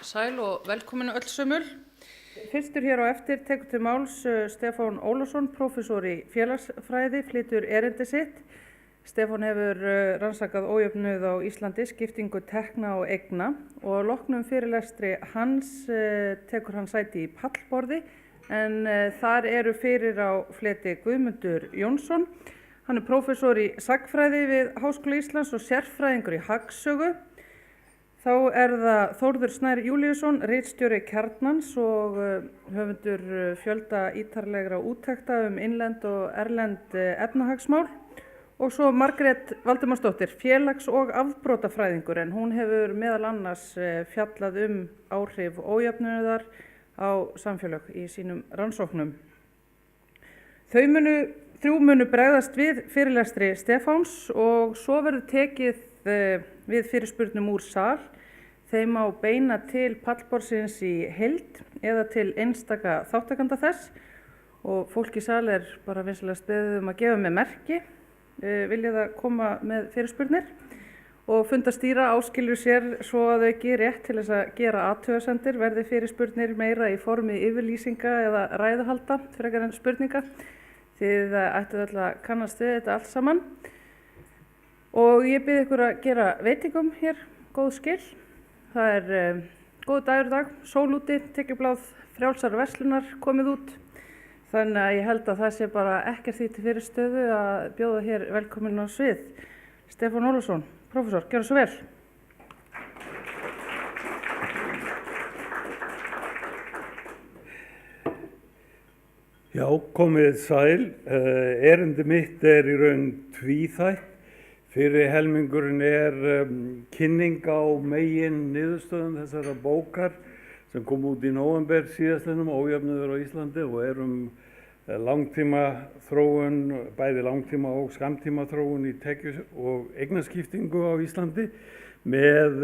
Sæl og velkomin öll sömul. Fyrstur hér á eftir tekur til máls Stefán Ólafsson, prófessor í félagsfræði, flytur erindi sitt. Stefán hefur rannsakað ójöfnuð á Íslandi, skiptingu tekna og eigna og að loknum fyrirlestri hans tekur hann sæti í pallborði en þar eru fyrir á fleti Guðmundur Jónsson. Hann er prófessor í sagnfræði við Háskóla Íslands og sérfræðingur í hagsögu. Þá er það Þórður Snær Júlíusson, ritstjóri Kjarnans og höfundur fjölda ítarlegra úttekta innlend og erlend efnahagsmál. Og svo Margrét Valdimarsdóttir, félags- og afbrotafræðingur, en hún hefur meðal annars fjallað áhrif ójöfnuðar á samfélög í sínum rannsóknum. Þrjú munu bregðast við fyrirlestri Stefáns og svo verður tekið við fyrirspurnum úr sal. Þeim á beina til pallborðsins í heild eða til einstaka þáttakanda þess og fólk í sal er bara vinsamlegast beðið að gefa með merki. Viljið að koma með fyrirspurnir og fundastýra áskilur sér svo að auki rétt til þess að gera athugasemdir verði fyrirspurnir meira í formi yfirlýsinga eða ræðuhalda frekar en spurninga. Þið ættuð öll að kannast við þetta allt saman. Og ég bið ykkur að gera veitingum hér, góð skil. Það er góð dagur í dag, sól úti, tekjubláð frjálsar verslunar komið út. Þannig að ég held að það sé bara ekkert því til fyrirstöðu að bjóða hér velkomin á svið. Stefán Ólafsson, prófessor, gjörðu svo vel. Já, komið sæl. Erindi mitt er í raun tvíþætt. Fyrri helmingurinn er kynning á megin niðurstöðum þessara bókar sem kom út í nóvember síðastliðnum, ójöfnuður á Íslandi, og langtíma þróun, bæði langtíma og skammtíma þróun í tekju- og eignaskiptingu á Íslandi með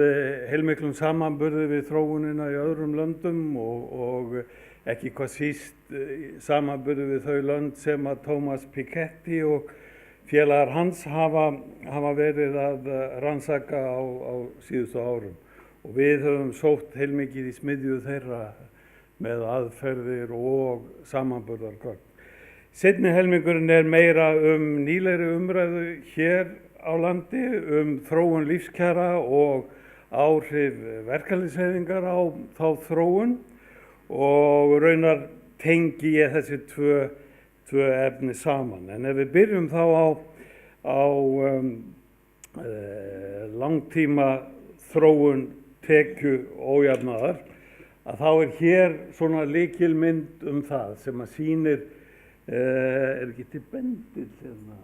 heilmiklum samanburði við þróunina í öðrum löndum og ekki hvað síst samanburði við þau lönd sem að Thomas Piketty og félagar hans hafa verið að rannsaka á síðustu árum og við höfum sótt heilmikið í smiðju þeirra með aðferðir og samanburðargögn. Seinni helmingurinn er meira nýlegri umræðu hér á landi þróun lífskjara og áhrif verkalýðshreyfingar á þá þróun og raunar tengi ég þessi tvö efni saman. En ef við byrjum þá á langtíma þróun tekju ójafnaðar, að þá er hér svona lykilmynd það sem að sýnir, er ekki til bendill hérna,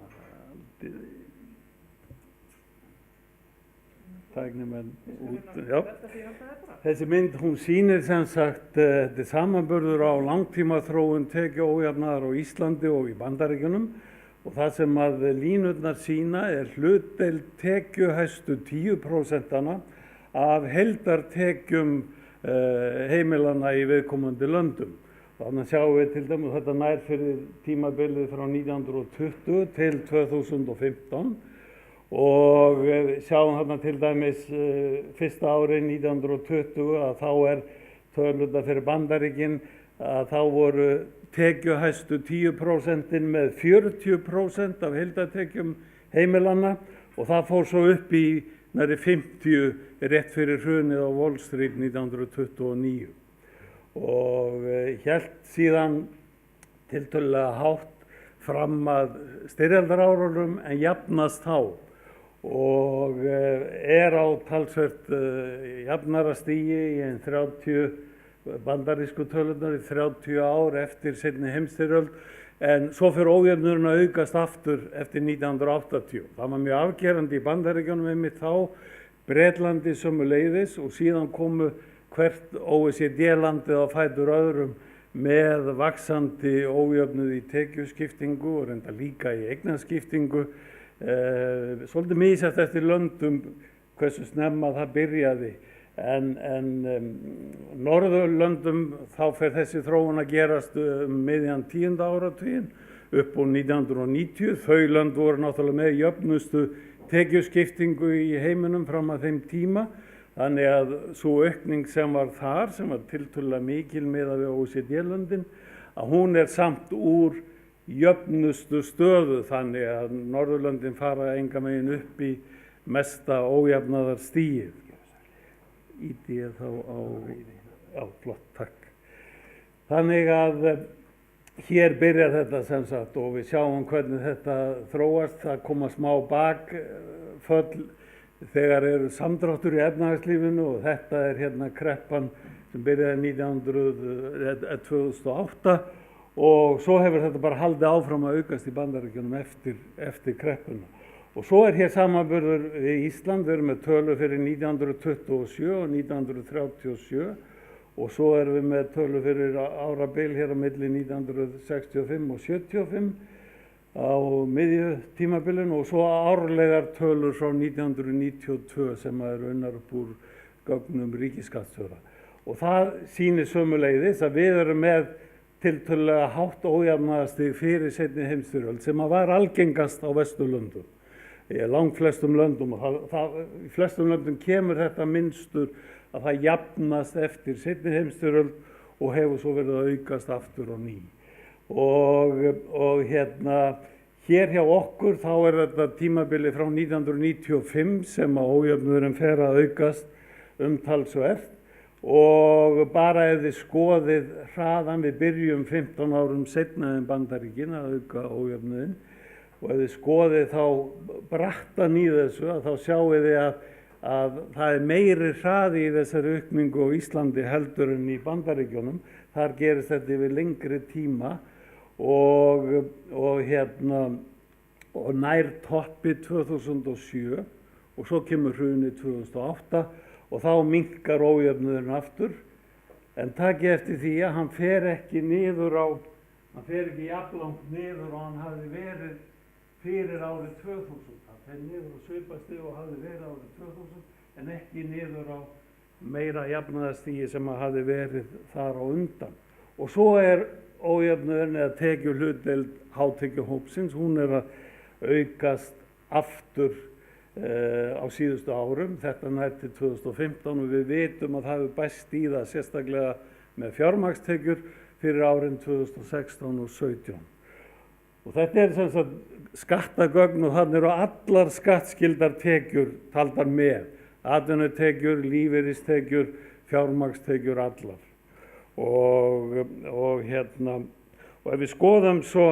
tæknimenn út, já. Þessi mynd, hún sýnir sem sagt þetta samanburður á langtíma þróun tekju ójafnaðar á Íslandi og í Bandaríkjunum og það sem að línurnar sýna er hlutdeild tekjuhæstu 10% af heildartekjum heimilanna í viðkomandi löndum. Þannig sjáum við til dæmis þetta nær fyrir tímabilið frá 1920 til 2015 og sjáum þarna til dæmis fyrsta árið 1920 að þá tölurnar fyrir Bandaríkin að þá voru tekjuhæstu 10% með 40% af heildartekjum heimilanna og það fór svo upp í nærri 50 rétt fyrir hrunið á Wall Street 1929 og hélt síðan tiltölulega hátt fram að styrjaldarárunum en jafnast þá og á talsvert jafnara stigi í 30 bandarísku tölurnar í 30 ár eftir seinni heimsstyrjöld en svo fer ójöfnuðurinn að aukast aftur eftir 1980. Það var mjög afgerandi í Bandaríkjunum einmitt þá, Bretlandi sömuleiðis og síðan komu hvert OECD-landið á fætur öðrum með vaxandi ójöfnuð í tekjuskiptingu og reyndar líka í eignaskiptingu. Svolítið misjafnt eftir löndum hversu snemma það byrjaði en Norðurlöndum þá fer þessi þróun að gerast miðjan 10. áratuginn upp úr 1990. Þau lönd voru náttúrulega með jöfnustu tekjuskiptingu í heiminum fram að þeim tíma Þannig að svo aukning sem var þar, sem var tiltölulega mikil miðað við OECD-löndin, að hún samt úr jöfnustu stöðu, þannig að Norðurlöndin fara enga megin upp í mesta ójafnaðarstigið. Íti ég þá á, já, flott, takk. Þannig að hér byrjar þetta sem sagt og við sjáum hvernig þetta þróast. Það koma smá bakföll þegar eru samdráttur í efnahagslífinu og þetta hérna kreppan sem byrjaði 2008 og svo hefur þetta bara haldið áfram að aukast í Bandaríkjunum eftir kreppuna. Og svo hér samanburður við Ísland, við erum með tölur fyrir 1927 og 1937 og svo erum við með tölur fyrir árabil hér á milli 1965 og 75 á miðju tímabilinu og svo árlegar tölur frá 1992 sem eru unnar upp úr gögnum ríkisskattstjóra. Og það sýnir sömuleiðis að við erum með tiltölulega hátt ójafnaðarstig fyrir seinni heimsstyrjöld sem var algengast á Vesturlöndum. Í langflestum löndum og í flestum löndum kemur þetta mynstur að það jafnast eftir seinni heimsstyrjöld og hefur svo verið að aukast aftur á ný. Og hérna hér hjá okkur þá þetta tímabili frá 1995 sem að ójöfnuðurinn fer að aukast umtalsvert og bara ef þið skoðið hraðan, við byrjum 15 árum seinna en Bandaríkin að auka ójöfnuðinn og ef þið skoðið þá brattan í þessu að þá sjáið þið að það meiri hraði í þessari aukningu á Íslandi heldur en í Bandaríkjunum. Þar gerist þetta yfir lengri tíma og nær toppi 2007 og svo kemur hrunið 2008 og þá minnkar ójöfnuðurinn aftur. En takið eftir því að hann fer ekki jafnlangt niður og hann hafði verið fyrir árið 2000. Það fer niður á svipastigi og hafði verið árið 2000 en ekki niður á meira jafnaðarstigi sem hafði verið þar á undan. Og svo ójöfnuðurinn eða tekjuhlutdeild hátekjuhópsins, hún að aukast aftur á síðustu árum. Þetta nær til 2015 og við vitum að það hefur bæst í það sérstaklega með fjármagnstekjur fyrir árin 2016 og 2017. Og þetta sem sagt skattagögn og þannig eru allar skattskildar tekjur taldar með. Atvinnutekjur, lífeyristekjur, fjármagnstekjur allar. Og ef við skoðum svo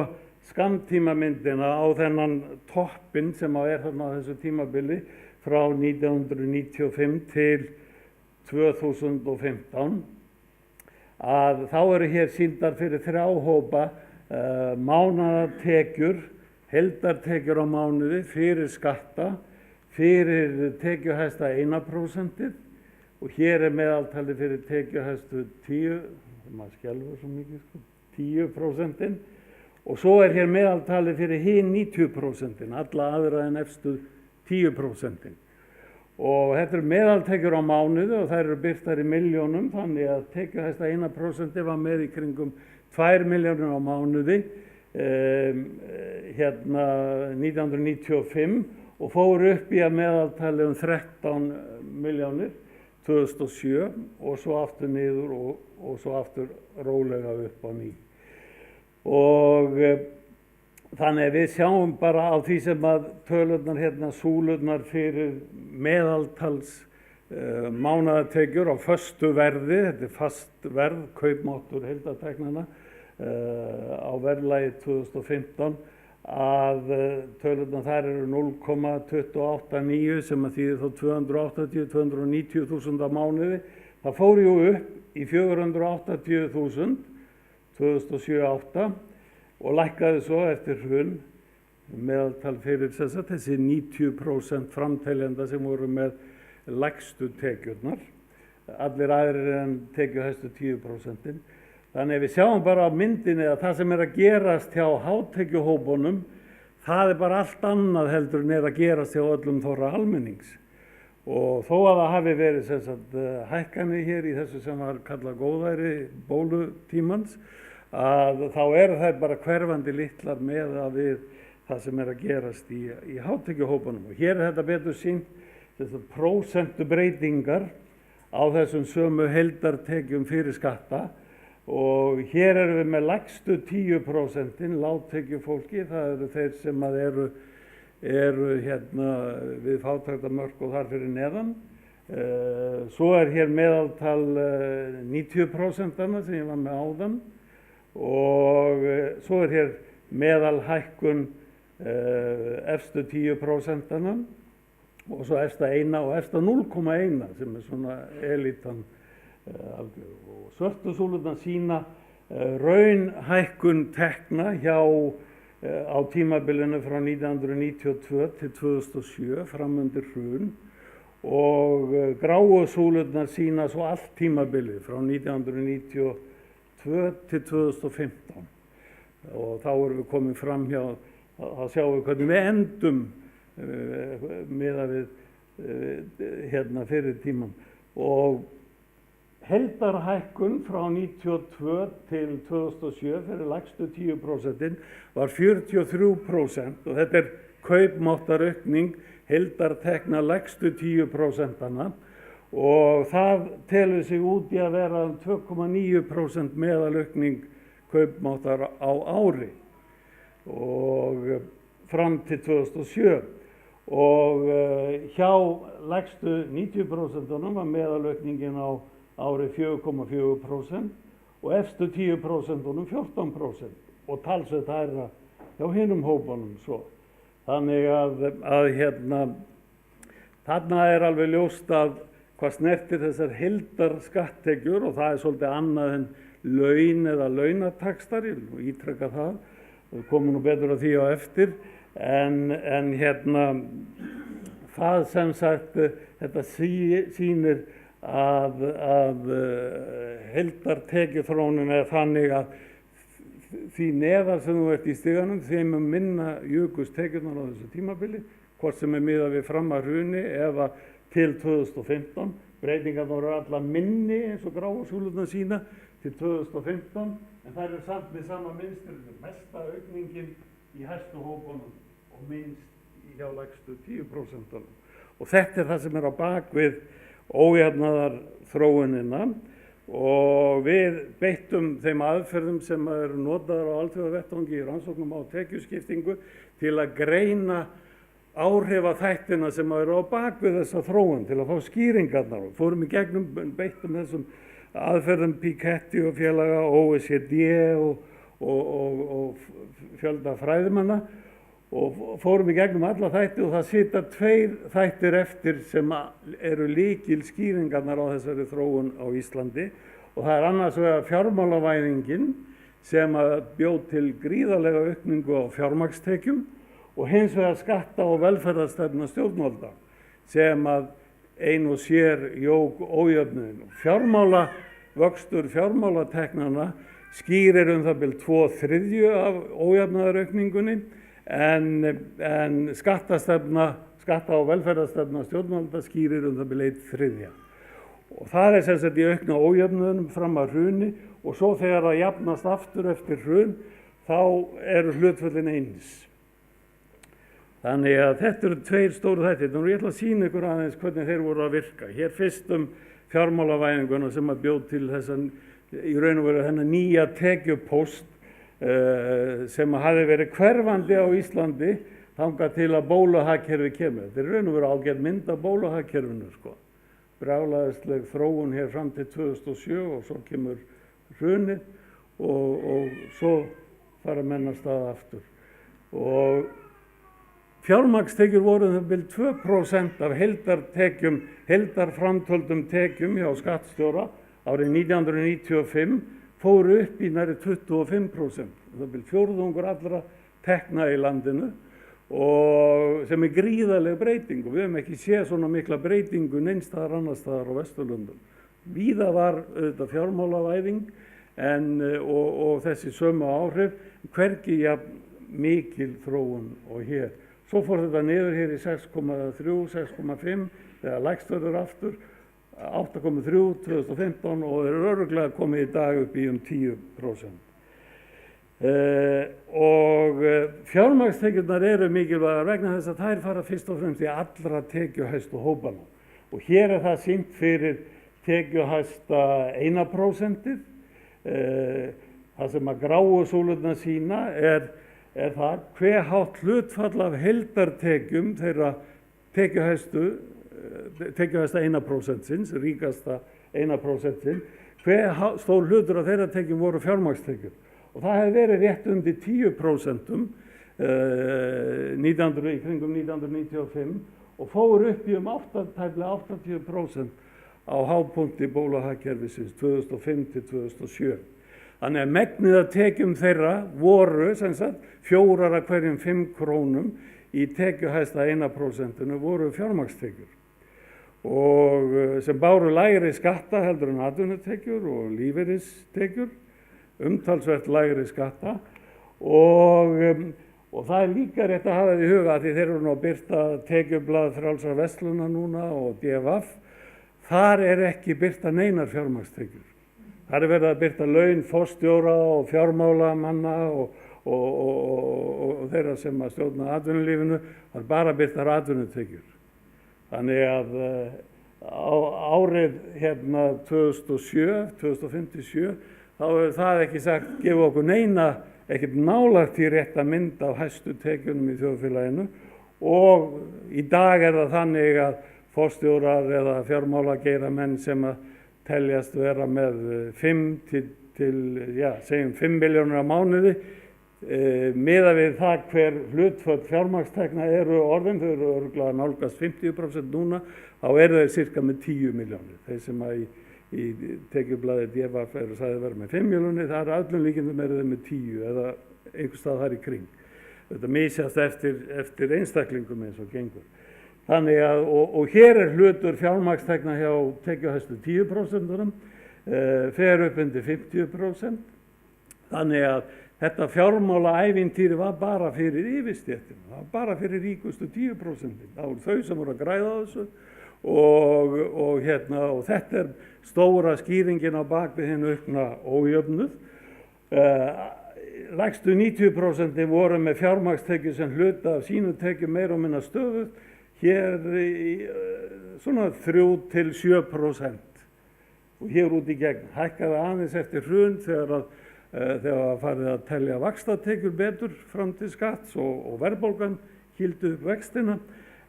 skammtímamyndina á þennan toppinn sem þarna á þessu tímabili frá 1995 til 2015 að þá eru hér sýndar fyrir 3 hópa mánaðartekjur, heildartekjur á mánuði fyrir skatta, fyrir tekjuhæsta 1% og hér meðaltali fyrir tekjuhæstu 10% og svo hér meðaltali fyrir hin 90%, alla aðra en efstu 10%. Og þetta meðaltekjur á mánuði og þær eru birtar í milljónum, þannig að tekjuhæsta 1% var með í kringum 2 milljónir á mánuði 1995 og fór upp í að meðaltali 13 milljónir 2007 og svo aftur niður og svo aftur rólega upp á ný. Og þannig að við sjáum bara á því sem að tölurnar súlurnar fyrir meðaltals mánaðartekjur á föstu verði, þetta fast verð, kaupmáttur heildarteknanna á verðlagi 2015 að tölurnar þær eru 0,289 sem að þýðir þá 290.000 á mánuði. Það fór jú upp í 480.000 2007-08 og lækkaði svo eftir hrun meðaltal fyrir þessi 90% framteljenda sem voru með lægstu tekjurnar, allir aðrir en tekjuhæstu 10%. Þannig að við sjáum bara á myndinni að það sem að gerast hjá hátekjuhópunum, það bara allt annað heldur en að gerast hjá öllum þorra almennings. Og þó að það hafi verið hækkanir hér í þessu sem var kallað góðæri bólutímans, að þá eru þær bara hverfandi litlar með að við það sem að gerast í hátekjuhópunum. Og hér þetta betur sýnt prósentubreytingar á þessum sömu heildartekjum fyrir skatta og hér erum við með lægstu 10%, lágtekjufólki, það eru þeir sem að eru hérna við fátæktarmörk og þar fyrir neðan. Svo hér meðaltal 90% sem ég var með áðan og svo hér meðalhækkun efstu 10% og svo efsta 1 og efsta 0,1 sem svona elítan og svörtu súlurnar sýna raunhækkun tekna hjá á tímabilinu frá 1992 til 2007 fram undir hrun og gráu súlurnar sýna svo allt tímabilið frá 1992 til 2015 og þá erum við komin fram hjá að sjáum við hvernig við endum miðað við hérna fyrir tíman og heildarhækkun frá 92 til 2007 fyrir lægstu 10% var 43% og þetta kaupmáttaraukning heildartekna lægstu 10% og það telur sig út í að vera 2,9% meðalaukning kaupmáttar á ári og fram til 2007 og hjá lægstu 90% var meðalaukningin á ári 4,4% og efstu 10% 14% og talsvert hærra hjá hinum hópunum svo. Þannig að hérna þarna alveg ljóst að hvað snertir þessar heildarskatttekjur og það svolítið annað en laun eða launataxtar, ég vil ítreka það, við komum nú betur á því á eftir, en hérna það sem sagt þetta sýnir að heildartekjuþróunin þannig að því neðar sem þú ert í stiganum þeim minna jukust tekjurnar á þessu tímabili, hvort sem miðað við fram að hruni eða til 2015. Breytingarnar voru allar minni eins og gráu súlurnar sína til 2015 en það samt með sama mynstur, mesta aukningin í hæstu hópunum og minnst hjá lægstu 10%. Og þetta það sem á bak við ójafnaðar þróunina og við beittum þeim aðferðum sem eru notaðar á alþjóðavettvangi í rannsóknum á tekjuskiptingu til að greina áhrifaþættina sem eru á bak við þessa þróun til að fá skýringarnar og fórum í gegnum, beittum þessum aðferðum Piketty og félaga OECD og fjölda fræðimanna og fórum í gegnum alla þætti og það sita 2 þættir eftir sem eru lykil skýringarnar á þessari þróun á Íslandi og það annars vegar fjármálavæðingin sem bjóð til gríðarlega aukningu á fjármagnstekjum og hins vegar skatta- og velferðarstefna stjórnvalda sem ein og sér jók ójöfnuðinn. Vöxtur fjármálateknanna skýrir það bil 2/3 af ójöfnuðaraukningunni en skatta- og velferðarstefna stjórnvalda skýrir það bil 1/3. Og það sem sagt í aukna ójöfnuðinum fram að hruni og svo þegar það jafnast aftur eftir hrun þá eru hlutföllin eins. Þannig að þetta eru 2 stóru þættir og ég ætla að sýna ykkur aðeins hvernig þeir voru að virka. Hér fyrst fjármálavæðinguna sem bjóð til þessan í raun og veru þennan nýja tekjupóst sem hafði verið hverfandi á Íslandi þangað til að bóluhagkerfi kemur. Þetta raun og veru ágætt mynd af bóluhagkerfinu sko. Brjálæðisleg þróun hér fram til 2007 og svo kemur hrunið og svo fara menn af stað aftur. Og fjármagnstekjur voru það bil 2% af heildarframtöldum tekjum hjá skattstjóra árið 1995 fóru upp í nærri 25%. Það bil fjórðungur allra tekna í landinu og sem gríðarleg breyting og við höfum ekki séð svona mikla breytingu neins staðar annars staðar á Vesturlöndum. Víða var auðvitað fjármálavæðing og þessi sömu áhrif hvergi jafn mikil þróun og hér. Svo fór þetta niður hér í 6,3, 6,5 þegar lægst verður aftur, 8,3 2015 og örugglega komið í dag upp í 10%. og fjármagnstekjurnar eru mikilvægar vegna þess að þær fara fyrst og fremst í allra tekjuhæstu hópana. Og hér það sýnt fyrir tekjuhæsta 1%. Það sem að gráu súlurnar sýna það hve hátt hlutfall af heildartekjum þeirra tekjuhæsta 1%-sins, ríkasta 1%-sins, hve stór hlutur af þeirra tekjum voru fjármagnstekjur. Og það hefði verið rétt undir 10% í kringum 1995 og fór upp í tæplega 80% á hápunkti bóluhagkerfisins 2005 til 2007. Þannig að megnið af tekjum þeirra voru, sem sagt, 4 af hverjum 5 krónum í tekjuhæsta 1%-inu voru fjármagnstekjur. Og sem báru lægri skatta heldur en atvinnutekjur og lífeyristekjur, umtalsvert lægri skatta og það líka rétt að hafa í huga því þeir eru nú að birta tekjublað frjálsra verslana núna og DFF. Þar ekki birta neinar fjármagnstekjur. Það verið að birta laun forstjóra og fjármálamanna og þeirra sem að stjórna atvinnulífinu, það bara birtar atvinnutekjur. Þannig að árið 2005-2007 þá hefur það ekki sagt gefa okkur neina, ekkert nálægt í rétta mynd af hæstu tekjunum í þjóðfélaginu og í dag það þannig að forstjórar eða fjármálageiramenn sem að teljast vera með 5 milljónir á mánuði miðað við það hver hlutföll fjármagnstekna eru orðin, þau eru örugglega nálgast 50% núna, þá þeir sirka með 10 milljónir. Þeir sem að í tekjublaði DFF eru sagði vera með 5 milljónir, það öllum líkindum þeir með 10 eða einhvers stað þar í kring. Þetta misjast eftir einstaklingum eins og gengur. Þannig að, og hér hlutur fjármagnstekna hjá tekjuhæstu 10%, fer upp undir 50%. Þannig að þetta fjármálaævintýri var bara fyrir yfirstéttina, það var bara fyrir ríkustu 10%. Það voru þau sem voru að græða á þessu og þetta stóra skýringin á bakvið hinn aukna ójöfnuð. Lægstu 90% voru með fjármagnstekjur sem hluta af sínu tekjum meira og minna stöðugt. Hér svona 3–7% og hér út í gegn hækkaði aðeins eftir hrun þegar farið að telja vaxtatekjur betur fram til skatts og verðbólgan héldu upp vextina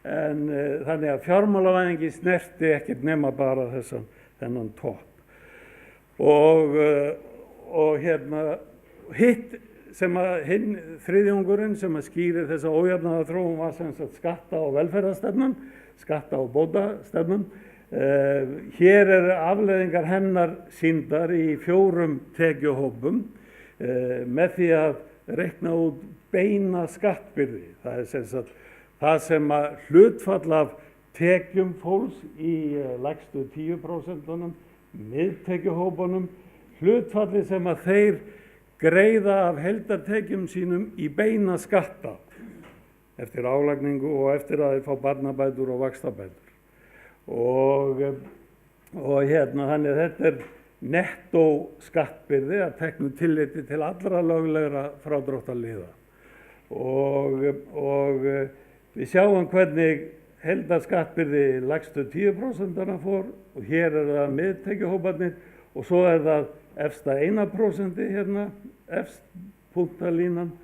en þannig að fjármálavæðingi snerti ekkert nema bara þennan topp og hitt sem að hinn þriðjungurinn sem að skýrir þessa ójafnaðarþróun var sem sagt skatta- og velferðarstefnan, skatta- og bótastefnan. Hér afleiðingar hennar sýndar í 4 tekjuhópum með því að reikna út beina skattbyrði. Það sem sagt það sem að hlutfall af tekjum fólks í lægstu 10%, miðtekjuhópunum, hlutfalli sem að þeir greiða af heildartekjum sínum í beina skatta eftir álagningu og eftir að þeir fá barnabætur og vaxtabætur. Þannig að þetta nettó skattbyrði að teknu tilliti til allra löglegra frádráttarliða. Og við sjáum hvernig heildarskattbyrði lægstu 10% fór og hér það miðtekjuhóparnir og svo það efsta 1% hérna, efst punktalínan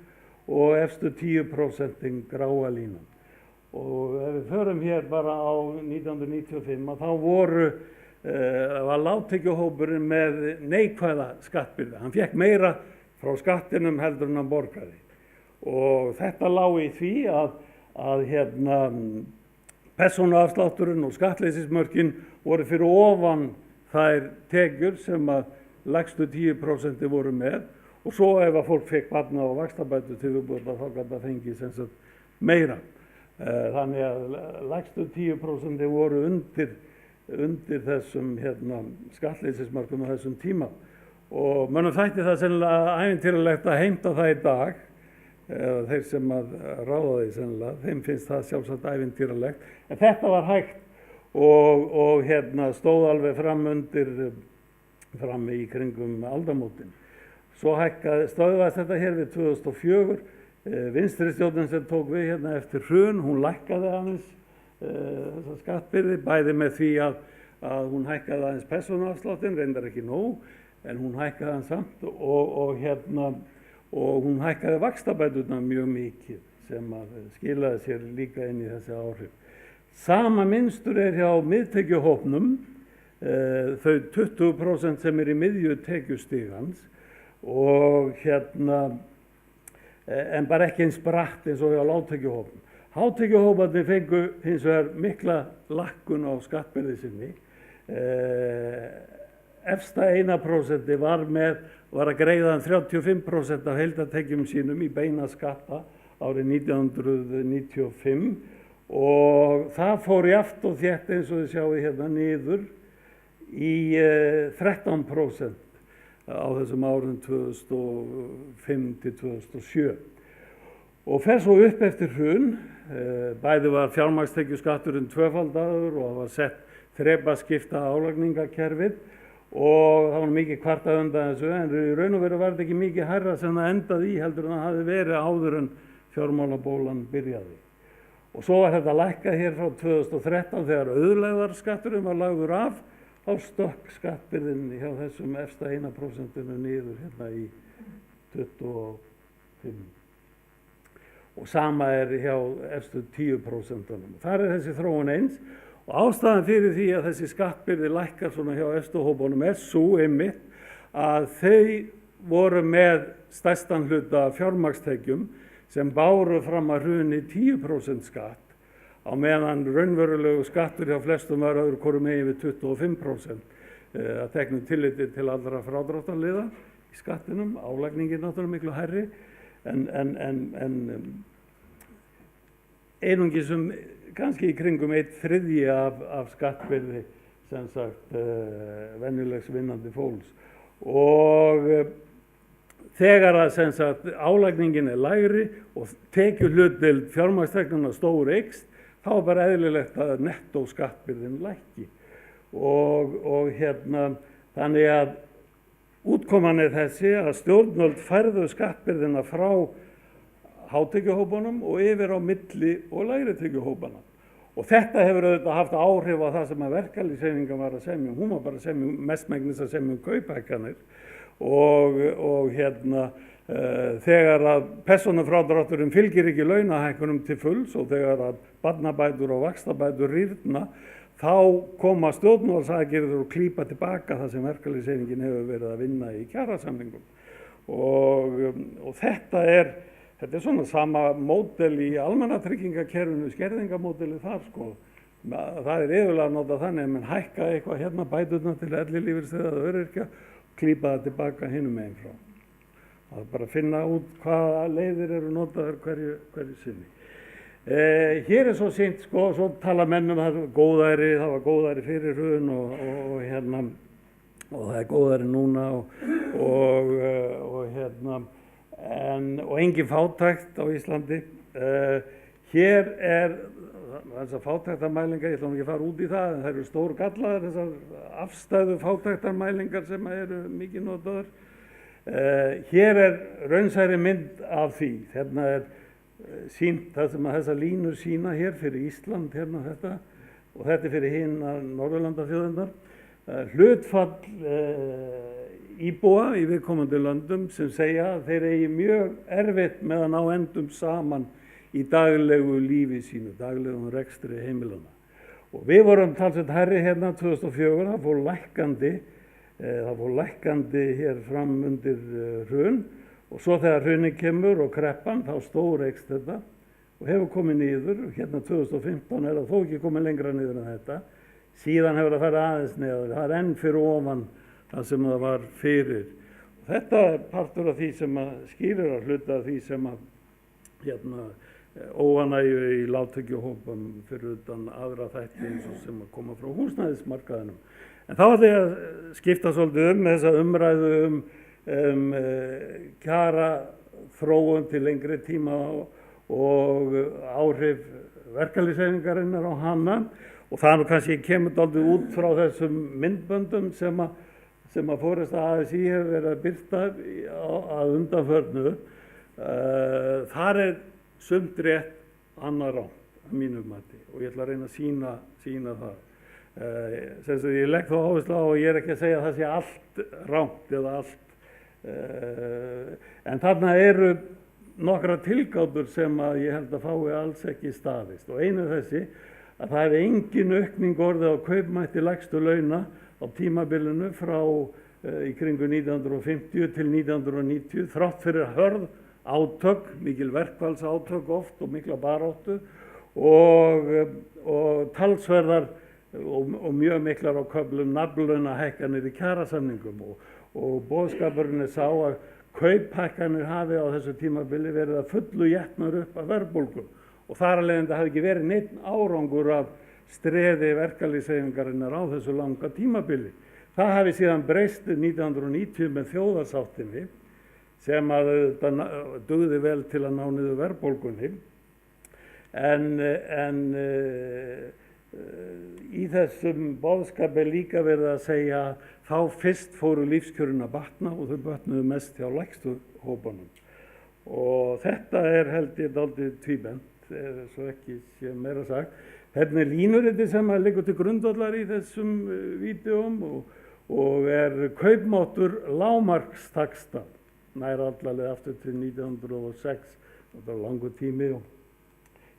og efstu 10% gráa línan. Og ef við förum hér bara á 1995 að þá var lágtekjuhópurinn með neikvæða skattbyrði. Hann fékk meira frá skattinum heldur en hann borgaði. Og þetta lá í því að persónuafslátturinn og skattleysismörkin voru fyrir ofan þær tekjur sem að lægstu 10% voru með og svo ef að fólk fekk barna og vaxtabætur til viðbótar þá gat það fengið sem sagt meira. Þannig að lægstu 10% voru undir þessum skattleysismörkum á þessum tíma og mönnum þætti það sennilega ævintýralegt að heimta það í dag eða þeir sem að ráða því sennilega, þeim finnst það sjálfsagt ævintýralegt en þetta var hægt og stóð alveg fram í kringum aldamótin. svo stöðvaðist þetta hér við 2004, vinstri stjórnin sem tók við hérna eftir hrun, hún lækkaði aðeins þessa skattbyrði, bæði með því að hún hækkaði aðeins persónuafsláttinn, reyndar ekki nóg, en hún hækkaði hann samt og hún hækkaði vaxtabæturnar mjög mikið sem skilaði sér líka inn í þessi áhrif. Sama mynstur hjá miðtekjuhópnum, þau 20% sem í miðju tekjustigans og en bara ekki eins bratt eins og hjá lágtekjuhópnum. Hátekjuhóparnir fengu hins vegar mikla lækkun á skattbyrði sinni. Efsta 1% var að greiða 35% af heildartekjum sínum í beina skatta árið 1995 og það fór jafnt og þétt eins og þið sjáið hérna niður í 13% á þessum árum 2005 til 2007 og fer svo upp eftir hrun. Bæði var fjármagnstekjuskatturinn tvöfaldaður og það var sett þrepaskipta álagningakerfið og það var mikið kvartað undan þessu, en í raun og veru var þetta ekki mikið hærra sem það endaði í heldur en það hafði verið áður en fjármálabólan byrjaði. Og svo var þetta lækkað hér frá 2013 þegar auðlegðarskatturinn var lagður af, þá stökk skattbyrðin hjá þessum efsta 1% niður hérna í 25. Og sama hjá efstu 10%. Þar þessi þróun eins. Og ástæðan fyrir því að þessi skattbyrði lækkar svona hjá efstu hópunum sú einmitt að þau voru með stærstan hluta fjármagnstekjum sem báru fram að hruni 10% skatt á meðan raunverulegu skattur hjá flestum var öðru hvoru megin við 25% að teknu tilliti til allra frádráttarliða í skattinum. Álagningin náttúrulega miklu hærri en einungis kannski í kringum 1/3 af skattbyrði sem sagt venjulegs vinnandi fólks og þegar að sem sagt álagningin lægri og tekjuhlutdeild fjármagnsteknanna stór eykst, þá bara eðlilegt að nettó skattbyrðin lækki og þannig að útkoman þessi að stjórnvöld færðu skattbyrðina frá hátekjuhópunum og yfir á milli og lægri tekjuhópana. Og þetta hefur auðvitað haft áhrif á það sem að verkalýðshreyfingin var að semja. Hún var bara að semja mestmegnis að semja kauphækkanir og þegar að persónufrádrátturinn fylgir ekki launahækkunum til fulls og þegar að barnabætur og vaxtabætur rýrna, þá koma stjórnvaldsaðgerðir og klípa tilbaka það sem verkalýðshreyfingin hefur verið að vinna í kjarasamningum. Og þetta er svona sama módel í almannatryggingakerfinu, skerðingamódeli þar sko. Það yfirlega að nota þannig að menn hækka eitthvað hérna bæturnar til ellilífeyrisþega eða öryrkja og klípa það tilbaka hinum megin frá. Það er bara að finna út hvaða leiðir eru notaðar hverju sinni. Hér svo sýnt sko, svo tala menn það góðæri, það var góðæri fyrir hrun og það góðæri núna og engin fátækt á Íslandi. Hér þessar fátæktarmælingar, ég ætla ekki að fara út í það, en það eru stór gallaðar, þessar afstæðu fátæktarmælingar sem eru mikið notaðar. Hér raunsæri mynd af því. Hérna sýnt það sem að þessar línur sýna hér fyrir Ísland, hérna þetta, og þetta fyrir hinar Norðurlandaþjóðirnar. Hlutfall íbúa í viðkomandi löndum sem segja að þeir eigi mjög erfitt með að ná endum saman í daglegu lífi sínu, daglegum rekstri heimilana. Og við vorum talsveit hærri hérna 2004, það fór lækkandi hér fram undir hrun og svo þegar hrunin kemur og kreppan þá stóreykst þetta og hefur komið niður. Hérna 2015 það þó ekki komið lengra niður en þetta. Síðan hefur það farið aðeins niður, það enn fyrir ofan það sem það var fyrir. Og þetta partur af því sem að skýrir að hluta af því sem að óánægju í lágtekjuhópum fyrir utan aðra þætti eins og sem að koma frá húsnæðismarkaðinum. En þá ætla ég að skipta svolítið þessa umræðu kjara þróun til lengri tíma og áhrif verkalýðshreyfingarinnar á hana. Og það kannski kemur dálítið út frá þessum myndböndum sem að sem að forysta ASÍ hefur verið að birta að undanförnu, þar sumt rétt, annað rangt að mínu mati og ég ætla að reyna að sýna það. Ég legg þá áherslu á og ég ekki að segja að það sé allt rangt eða allt, en þarna eru nokkra tilgátur sem að ég held að fái alls ekki staðist og einu þessi að það hefði engin aukning orðið á kaupmætti lægstu launa á tímabilinu frá í kringu 1950 til 1990 þrátt fyrir hörð átök, mikil verkfallsátök oft og mikla baráttu og talsverðar og mjög miklar á köflum nafnlaunahækkanir í kjarasamningum og boðskapurinn sá að kauphækkanir hafi á þessu tímabili verið að fullu étnar upp af verðbólgu og þar af leiðandi hafi ekki verið neinn árangur af streði verkalýðshreyfingarinnar á þessu langa tímabili. Það hafi síðan breyst 1990 með þjóðarsáttinni sem að dugði vel til að ná niður verðbólgunni en í þessum boðskapi líka verið að segja að þá fyrst fóru lífskjörin að batna og þau batnuðu mest hjá lægstu hópunum og þetta held ég dálítið tvíbent, svo ekki sé meira sagt. Hérna línuriti sem að liggur til grundvallar í þessum vídeóm og kaupmáttur lágmarkstaxta nær allavega aftur til 1906, þetta var langur tími og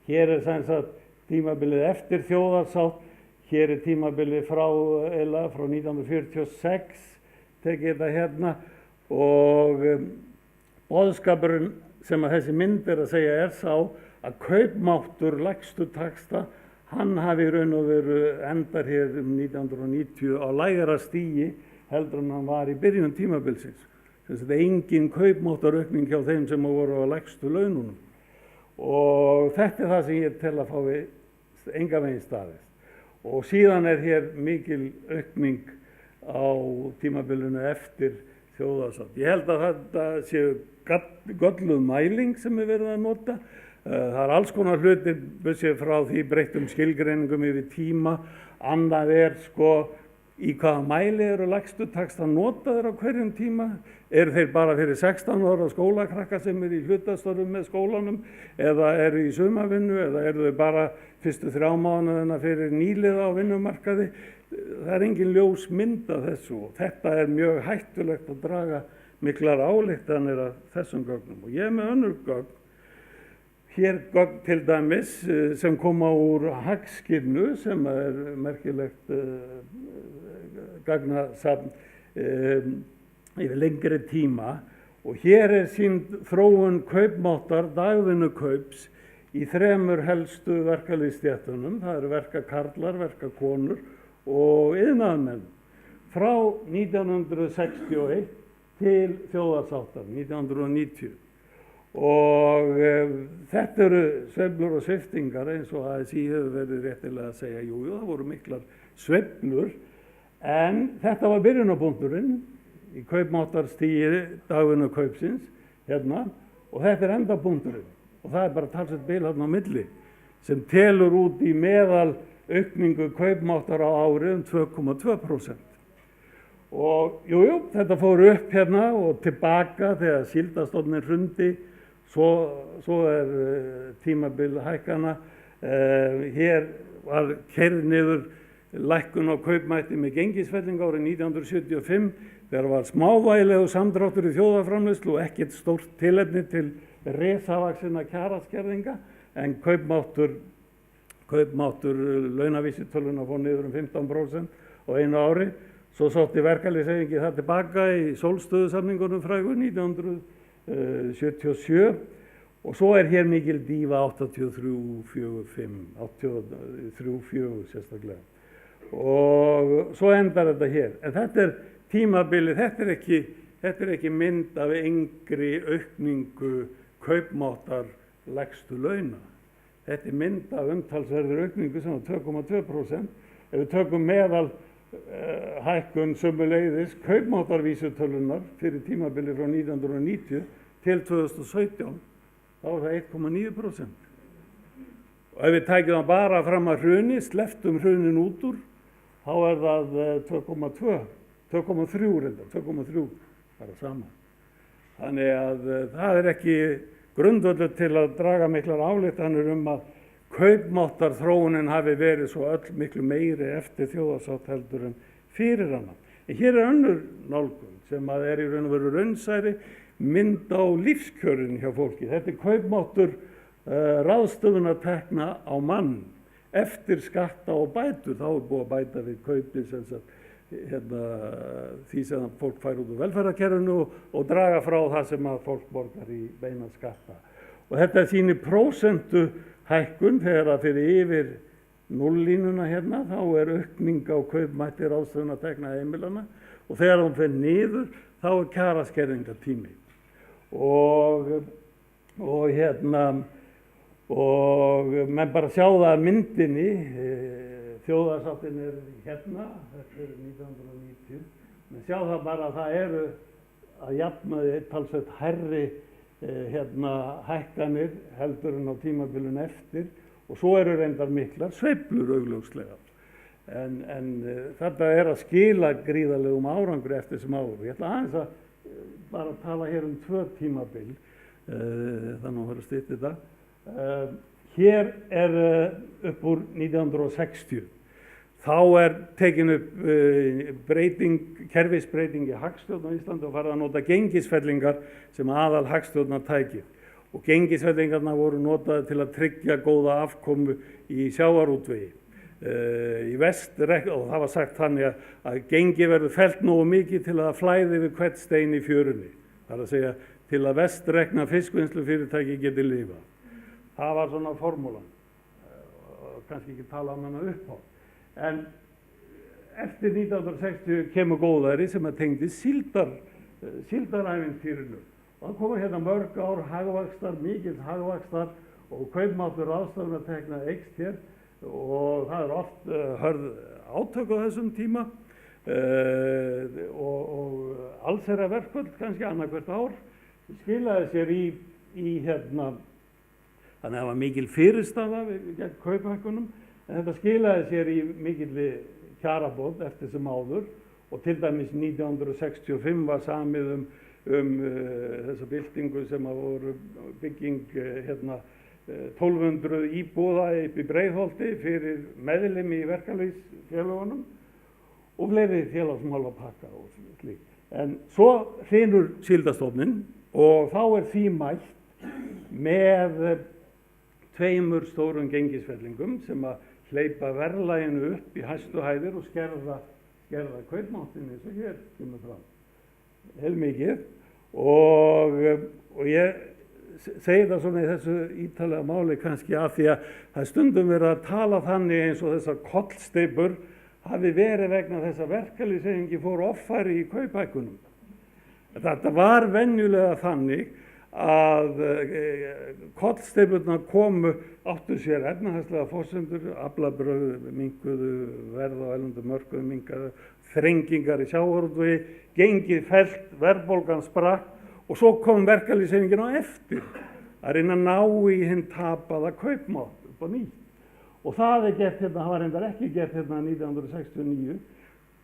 hér sem sagt tímabilið eftir þjóðarsátt, hér tímabilið frá 1946, tekið þetta hérna og boðskapurinn sem að þessi mynd að segja sá að kaupmáttur lægstu taxta, hann hafi í raun og veru endar hér 1990 á lægra stigi heldur en hann var í byrjun tímabilsins. Þetta engin kaupmáttaraukning hjá þeim sem voru á lægstu laununum og þetta það sem ég tel að fái enga veginn staðist og síðan hér mikil aukning á tímabilinu eftir þjóðarsátt. Ég held að þetta séu gölluð mæling sem verið að nota. Það alls konar hlutir séu frá því breyttum skilgreiningum yfir tíma. Annað sko í hvaða mæli eru lægstu taxtar notaðir á hverjum tíma. Eru þeir bara fyrir 16 ára skólakrakka sem í hlutastörfum með skólanum eða eru í sumarvinnu eða eru þau bara fyrstu 3 mánuðina fyrir nýliða á vinnumarkaði. Það engin ljós mynd af þessu og þetta mjög hættulegt að draga miklar ályktanir af þessum gögnum. Og ég með önnur gögn, hér gögn til dæmis sem koma úr Hagskirnu sem merkilegt gagnasafn yfir lengri tíma og hér sýnd þróun kaupmáttar dagvinnukaups í 3 helstu verkalýðsstéttunum, það eru verkakarlar, verkakonur og iðnaðarmenn frá 1961 til þjóðarsáttar 1990 og þetta eru sveiflur og sviptingar eins og ASÍ hefur verið réttilega að segja jú, það voru miklar sveiflur en þetta var byrjunarpunkturinn í kaupmáttarstigi dagvinnukaups hérna og þetta endapunkturinn og það bara talsvert bil hérna á milli sem telur út í meðal aukningu kaupmáttar á ári 2,2%. Og jú, þetta fór upp hérna og tilbaka þegar síldastofninn hrundi, svo tímabil hækkana. Hér var keyrð niður lækkun á kaupmætti með gengisfelling árið 1975 þegar var smávægilegu samdráttur í þjóðarframleiðslu og ekkert stórt tilefni til risavaxinna kjaraskerðinga en kaupmáttur launavísitöluna fór niður 15% á einu ári. Svo sótti verkalýðshreyfingin það tilbaka í sólstöðusamningunum frægu 1977 og svo hér mikil dífa 83-4 sérstaklega. Og svo endar þetta hér. En þetta tímabilið, þetta ekki mynd af engri aukningu kaupmáttar lægstu launa. Þetta mynd af umtalsverðri aukningu sem var 2,2%. Ef við tökum meðal hækkun sömuleiðis kaupmáttarvísitölunar fyrir tímabili frá 1990 til 2017 þá var það 1,9%. Og ef við tækjum það bara fram að hruni, slepptum hrunin út úr, þá það 2,2. 2,3 reyndar, 2,3 bara saman. Þannig að það ekki grundvöllur til að draga miklar ályktanir að kaupmáttarþróunin hafi verið svo öll miklu meiri eftir þjóðarsátt heldur en fyrir hana. En hér önnur nálgun sem í raun og veru raunsæri mynd á lífskjörin hjá fólki. Þetta kaupmáttur ráðstöfunartekna á mann eftir skatta og bætur. Þá búið að bæta við kaupið sem sagt því sem fólk fær út úr velferðarkerfinu og draga frá það sem að fólk borgar í beina skatta. Og þetta sýnir prósentu hækkun þegar að fyrir yfir núllínuna þá aukning á kaupmætti ráðstöfunartekna heimilanna og þegar hún fer niður þá kjaraskerðingartími. Og menn bara sjá það að myndinni, þjóðarsáttin þetta 1990, menn sjá það bara að það að jafnaði talsvert hærri hækkanir heldur en á tímabilinu eftir og svo reyndar miklar sveiflur augljóslega. En þetta að skila gríðarlegum árangri eftir þessum árum. Ég ætla aðeins að bara tala hér 2 tímabil, þannig að vera stytt þetta. Hér upp úr 1960. Þá tekin upp kerfisbreyting í hagstjórn á Íslandi og farið að nota gengisfellingar sem aðal hagstjórnartæki. Og gengisfellingarnar voru notaðar til að tryggja góða afkomu í sjávarútvegi. Og það var sagt þannig að gengi verður fellt nógu mikið til að flæði við hvert stein í fjörunni. Það að segja til að vestrekna fiskvinnslufyrirtæki geti lifað. Það var svona formúlan, kannski ekki tala hana upp á. En eftir 1960 kemur góðæri sem tengdi síldarævintýrinu. Og það koma hérna mörg ár hagvaxtar, mikils hagvaxtar og kaupmáttur ráðstöfunartekna eykst hér og það oft hörð átök á þessum tíma og allsherjarverkföll kannski annað hvert ár skilaði sér í þannig að það var mikil fyrirstaða gegn kauphækkunum en þetta skilaði sér í mikilli kjarabót eftir sem áður og til dæmis 1965 var samið þessa byltingu sem voru bygging 1200 íbúða upp í Breiðholti fyrir meðlimi í verkalýðsfélögunum og fleiri félagsmálapakka og slíkt. En svo hrynur síldarstofninn og þá því mætt með 2 stórum gengisfellingum sem að hleypa verðlaginu upp í hæstu hæðir og skerða kaupmáttin eins og hér kemur fram. Heilmikið og ég segi það svona í þessu ítarlega máli kannski af því að það stundum verið að tala þannig eins og þessar kollsteypur hafi verið vegna þess að verkalýðshreyfingin fór offari í kauphækkunum. Þetta var venjulega þannig að kollsteypurnar áttu sér efnahagslega forsendur, aflabrögð minnkuðu, verð á erlendum mörkuðum minnkaðu, þrengingar í sjávarútvegi, gengið fellt, verðbólgan sprakk og svo kom verkalýðshreyfingin á eftir að reyna að ná í hinn tapaða kaupmátt upp á nýtt. Og það gert það var reyndar ekki gert 1969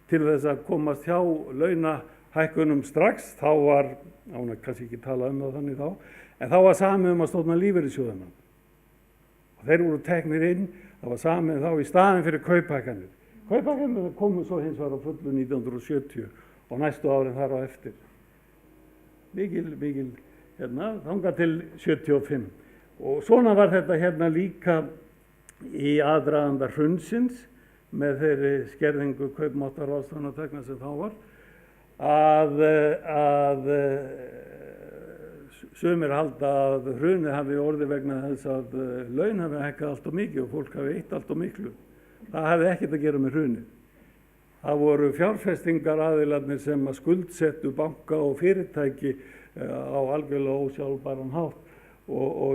til þess að komast hjá launahækkunum strax, þá var kannski ekki tala það þannig þá, en þá var samið að stofna lífeyrissjóðina. Og þeir voru teknir inn, það var samið þá í staðinn fyrir kauphækkanir. Kauphækkanir komu svo hins vegar á fullu 1970 og næstu árin þar á eftir. Mikil þangað til 75. Og svona var þetta líka í aðdraganda hrunsins með þeirri skerðingu kaupmáttar ráðstöfunartekna sem þá var að sumir halda að hrunið hafi orðið vegna þess að laun hafi hækkað allt of mikið og fólk hafi eytt allt of miklu. Það hafi ekkert að gera með hrunið. Það voru fjárfestingaraðilarnir sem að skuldsettu banka og fyrirtæki á algjörlega ósjálfbæran hátt og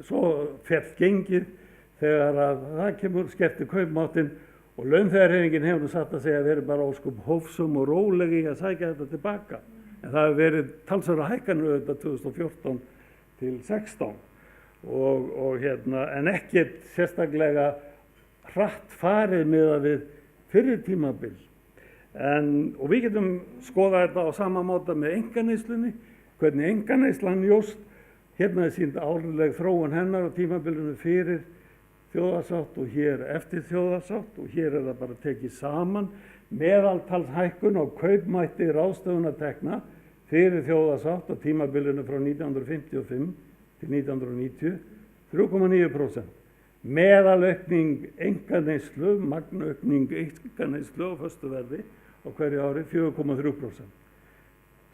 svo féll gengið þegar að það kemur skerti kaupmáttinn og launþegahreyfingin hefur satt að segja að verið bara ósköp hófsum og rólegi að sækja þetta tilbaka. En það hefur verið talsverðar hækkanir auðvitað 2014 til 16 en ekkert sérstaklega hratt farið miðað við fyrri tímabil. Og við getum skoðað þetta á sama máta með einkaneyslunni, hvernig einkaneyslan jókst. Hérna sýnd árleg þróun hennar á tímabilinu fyrir þjóðarsátt og hér eftir þjóðarsátt, og hér það bara tekið saman meðaltalshækkun á kaupmætti ráðstöfunartekna fyrir þjóðarsátt á tímabilinu frá 1955 til 1990, 3,9%. Meðalaukning einkaneyslu, magnaukning einkaneyslu á föstu verði á hverju ári 4,3%.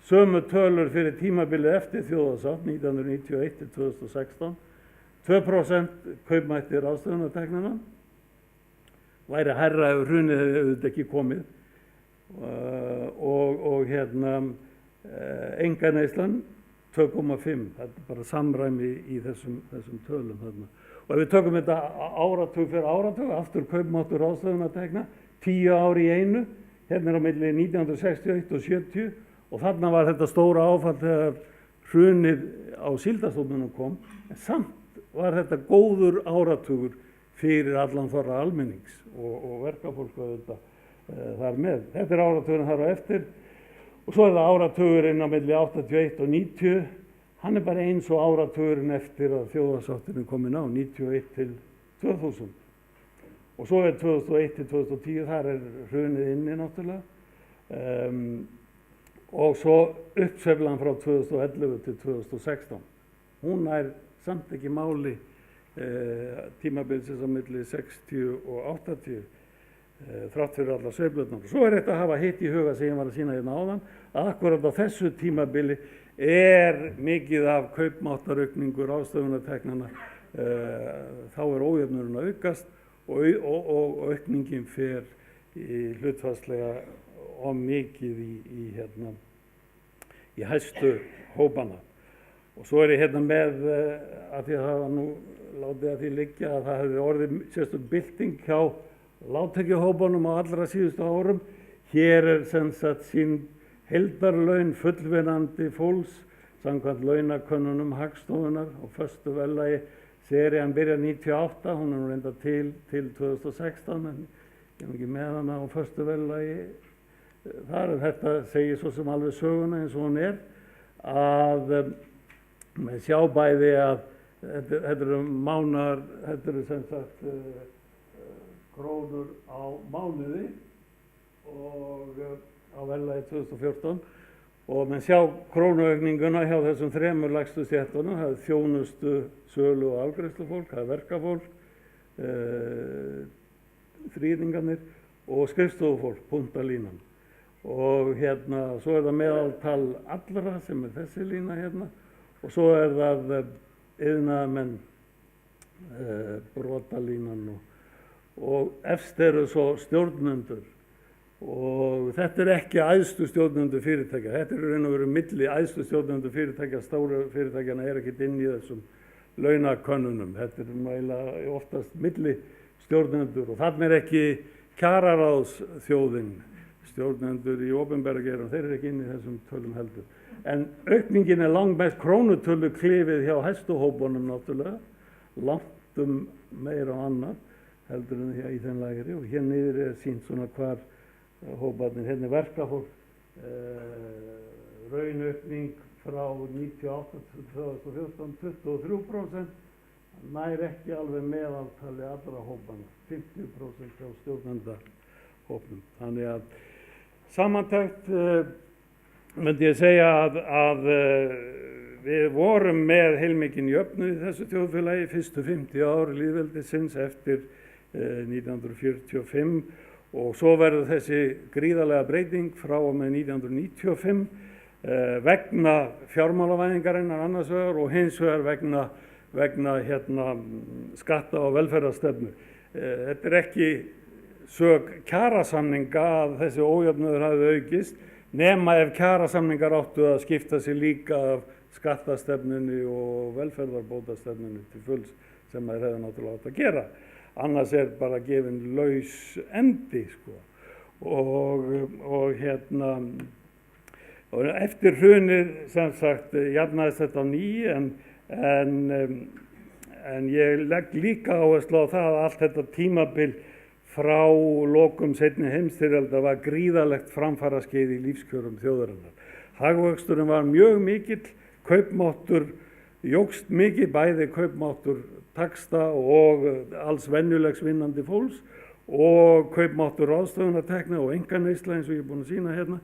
Sömu tölur fyrir tímabilið eftir þjóðarsátt 1991 til 2016, 2% kaupmætti ráðstöfunarteknanna, væri hærra ef hrunið hefði auðvitað ekki komið, og einkaneyslan 2,5, þetta bara samræmi í þessum tölum þarna. Og ef við tökum þetta áratug fyrir áratug, aftur kaupmáttur ráðstöfunartekna, 10 ár í einu, hérna á milli 1961 og 70, og þarna var þetta stóra áfall þegar hrunið á síldarstofninum kom, en samt var þetta góður áratugur fyrir allan þorra almennings og verkafólk auðvitað þar með. Þetta áratugurinn þar á eftir, og svo það áratugurinn á milli 81 og 90, hann bara eins og áratugurinn eftir að þjóðarsáttin komin á, 91 til 2000. Og svo 2001 til 2010, þar hrunið inni náttúrulega. Og svo uppsveiflan frá 2011 til 2016. Hún samt ekki máli tímabilsins á milli 60 og 80, þrátt fyrir allar sveiflurnar. Svo þetta að hafa hitt í huga sem ég var að sýna hérna áðan, að akkurat á þessu tímabili mikið af kaupmáttaraukningu ráðstöfunarteknanna, þá ójöfnurinn að aukast og aukningin fer í hlutfallslega of mikið í hæstu hópana. Og svo ég hérna með, að því að það var nú látið að því liggja að það hefði orðið sérstök bylting hjá lágtekjuhópunum á allra síðustu árum. Hér sem sagt sín heildarlaun fullvinnandi fólks samkvæmt launakönnunum Hagstofunnar og föstu verðlagi. Serían byrjar 98, hún nú reynda til 2016, en ég ekki með hana á föstu verðlagi. Þar þetta segir svo sem alveg söguna eins og hún að með sjá bæði að þetta eru mánar, þetta eru sem sagt krónur á mánuði og á verðlagi 2014, og menn sjá krónuaukninguna hjá þessum þremur lægstu stéttunum. Það þjónustu, sölu og afgreiðslufólk, það verkafólk, þrýðingarnir og skrifstofufólk, punktalínan. Og svo það meðaltal allra sem þessi lína hérna, og svo það iðnaðarmenn, brotalínan og efst eru svo stjórnendur. Og þetta ekki æðstu stjórnendur fyrirtækja, þetta raun og veru milli æðstu stjórnendur fyrirtækja, stóru fyrirtækjana ekkert inn í þessum launakönnunum. Þetta eiginlega oftast milli stjórnendur, og þarna ekki kjararáðsþjóðin, stjórnendur í opinbera geiranum, þeir ekki inn í þessum tölum heldur. En aukningin langmest krónutölu klifið hjá hæstu hópunum náttúrulega, langt meira og annað heldur en í þeim lægri, og hér niður sýnt svona hvar hóparnir, hérna verkafólk, raunaukning frá 98 til 2014, 23%, nær ekki alveg meðaltali allra hópana, 50% hjá stjórnendahópnum. Þannig að samantekt myndi ég segja að við vorum með heilmikinn jöfnuð í þessu þjóðfélagi fyrstu 50 ár lýðveldisins eftir 1945, og svo verður þessi gríðarlega breyting frá og með 1995 vegna fjármálavæðingarinnar annars vegar og hins vegar vegna skatta- og velferðarstefnu. Þetta ekki sök kjarasamninga að þessi ójöfnuður hafi aukist, nema ef kjarasamningar áttu að skipta sig líka af skattastefnunni og velferðarbótastefnunni til fulls, sem þeir hefðu náttúrulega átt að gera. Annars bara gefin laus endi, sko. Og eftir hrunið, sem sagt, jafnaðist þetta á ný, en ég legg líka áherslu á það að allt þetta tímabil frá lokum seinni heimsstyrjaldar var gríðarlegt framfaraskeið í lífskjörum þjóðarinnar. Hagvöxturinn var mjög mikill, kaupmáttur jókst mikið, bæði kaupmáttur taxta og alls venjulegs vinnandi fólks og kaupmáttur ráðstöfunartekna og einkaneysla eins og ég er búinn að sýna hérna.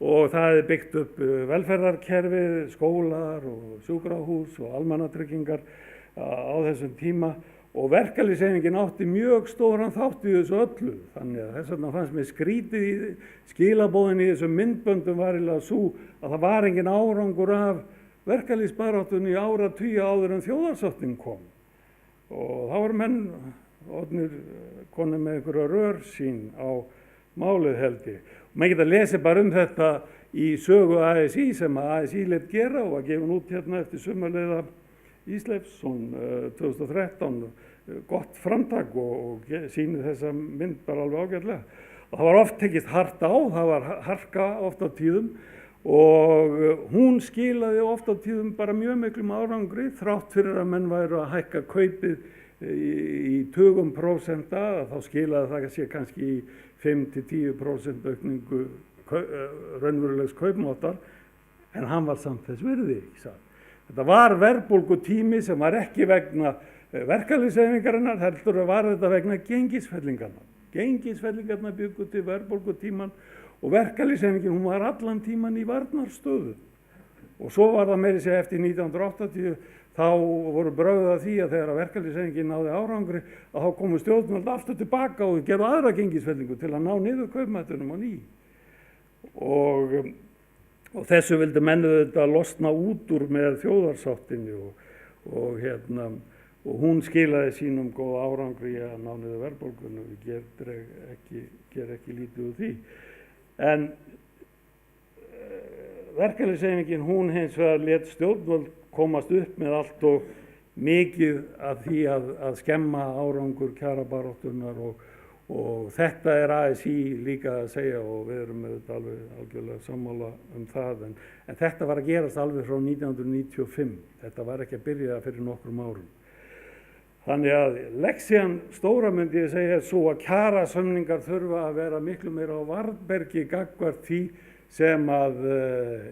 Og það er byggt upp velferðarkerfið, skólar og sjúkrahús og almannatryggingar á þessum tíma og verkalýðshreyfingin átti mjög stóran þátt í þessu öllu. Þannig að þess vegna fannst mér skrítið í skilaboðin í þessum myndböndum var eiginlega svo að það var engin árangur af verkalýðsbaráttunni í áratugi áður en þjóðarsáttin kom. Og þá voru menn orðnir konur með einhverja rörsýn á málið held ég. Maður geta lesið bara þetta í sögu ASÍ sem ASÍ lét gera og var gefin út hérna eftir sumarliða Ísleifsson 2013. Gott framtak og sýnir þessa mynd bara alveg ágætlega. Og það var oft tekist hart á, það var harka oft á tíðum og hún skilaði oft á tíðum bara mjög miklum árangri þrátt fyrir að menn væru að hækka kaupið í tugum prósenta, þá skilaði það sé kannski í 5-10% aukningu raunverulegs kaupmáttar, en hann var samt þess virði. Þetta var verðbólgutími sem var ekki vegna verkalýðshreyfingarinnar, heldur var þetta vegna gengisfellingarna. Gengisfellingarna bjuggu til verðbólgutíman og verkalýðshreyfingin hún var allan tíman í varnarstöðu. Og svo var það meira segja eftir 1980 þá voru brögð að því að þegar verkalýðshreyfingin náði árangri að þá komu stjórnvöld aftur tilbaka og gerðu aðra gengisfellingu til að ná niður kaupmættunum á ný. Og þessu vildu menn þetta losna út úr með þjóðarsáttinni og hún skilaði sínum góð árangri að ná niður verðbólgunni og ger ekki lítið úr því. En verkalýðshreyfingin hún hins vegar lét stjórnvöld komast upp með allt og mikið af því að skemma árangur kjarabaráttunnar og þetta er ASÍ líka að segja og við erum með þetta alveg algjörlega sammála það en þetta var að gerast alveg frá 1995, þetta var ekki að byrja fyrir nokkrum árum. Þannig að leksían stóra myndi ég segja er svo að kjarasamningar þurfa að vera miklu meira á varðbergi gagnvart því sem að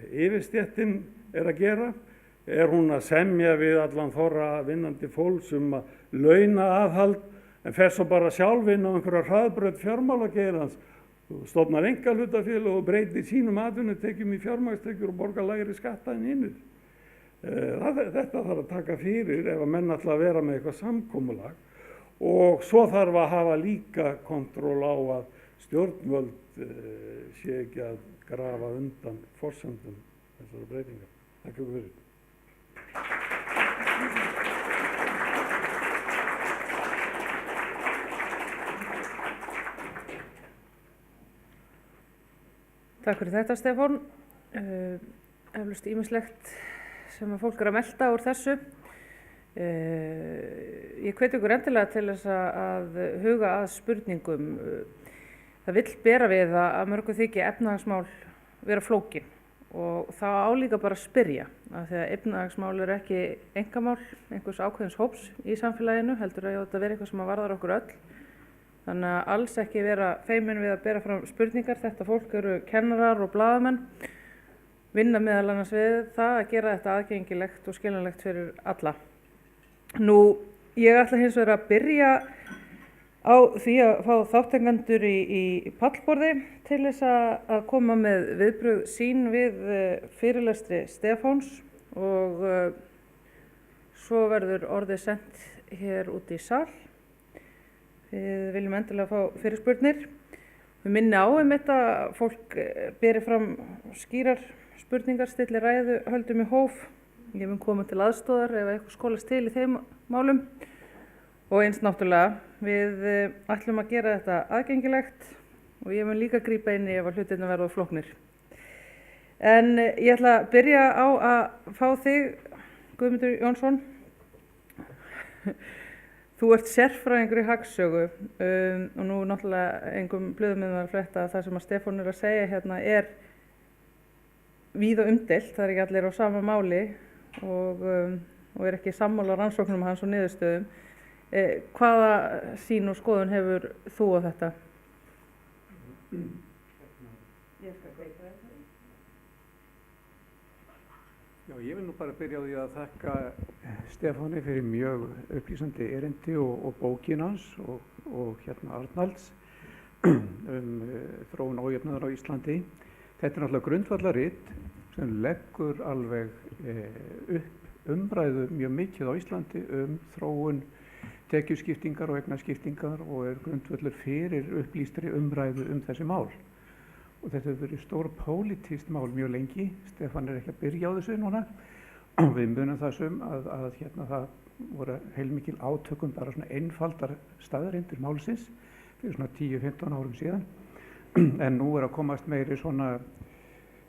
yfirstéttin er að gera. Er hún að semja við allan þorra vinnandi fólks að launa aðhald en fer svo bara sjálf inn á einhverja hraðbraut fjármálageirans, stofnar einkahlutafélag og breytir sínum atvinnutekjum í fjármagnstekjur og borgar lægri skatta en hinnir. Þetta þarf að taka fyrir ef að menn ætla að vera með eitthvað samkomulag og svo þarf að hafa líka kontról á að stjórnvöld sé ekki að grafa undan forsendum þessara breytingar. Takk fyrir. Takk fyrir þetta, Stefán. Eflaust ýmislegt sem að fólk er að melta úr þessu. Ég hvet ykkur endilega til þess að huga að spurningum. Það vill bera við að mörgum þykir efnahagsmál vera flókin og það á líka bara að spyrja af því að efnahagsmál er ekki einkamál einhvers ákveðins hóps í samfélaginu, heldur að þetta vera eitthvað sem varðar okkur öll. Þannig að alls ekki vera feimin við að bera fram spurningar. Þetta fólk eru kennarar og blaðamenn, vinna meðal annars við það að gera þetta aðgengilegt og skiljanlegt fyrir alla. Nú, ég ætla hins vegar að byrja á því að fá þátttakendur í pallborði til þess að koma með viðbrögð sín við fyrirlestri Stefáns og svo verður orðið sent hér út í sal. Við viljum endilega fá fyrirspurnir. Við minni á þetta fólk beri fram skýrar spurningar, stilli ræðu, höldum í hóf. Ég mun koma til aðstoðar ef eitthvað skólast til í þeim málum. Og eins náttúrulega, við ætlum að gera þetta aðgengilegt og ég mun líka grípa inn í ef að hlutirnir verða flóknir. En ég ætla að byrja á að fá þig, Guðmundur Jónsson. Þú ert sérfræðingur í hagsögu og nú náttúrulega engum blöðum að frétta að það sem að Stefán er að segja hérna er víða umdeilt, það er ekki allir á sama máli og er ekki sammála rannsóknum hans og niðurstöðum. Hvaða sýn og skoðun hefur þú á þetta? Já, ég vil nú bara byrja á því að þakka Stefáni fyrir mjög upplýsandi erindi og bókin hans og Arnalds þróun ójöfnuðar á Íslandi. Þetta er náttúrulega grundvallarrit sem leggur alveg upp umræðu mjög mikið á Íslandi þróun tekjuskiptingar og eignaskiptingar og er grundvöllur fyrir upplýstri umræðu þessi mál. Og þetta hefur verið stór pólitískt mál mjög lengi. Stefán er ekki að byrja á þessu núna. Við munum þessum að það voru heilmikil átökum bara svona einfaldar staðreyndir málsins fyrir svona 10-15 árum síðan. En nú er að komast meiri svona,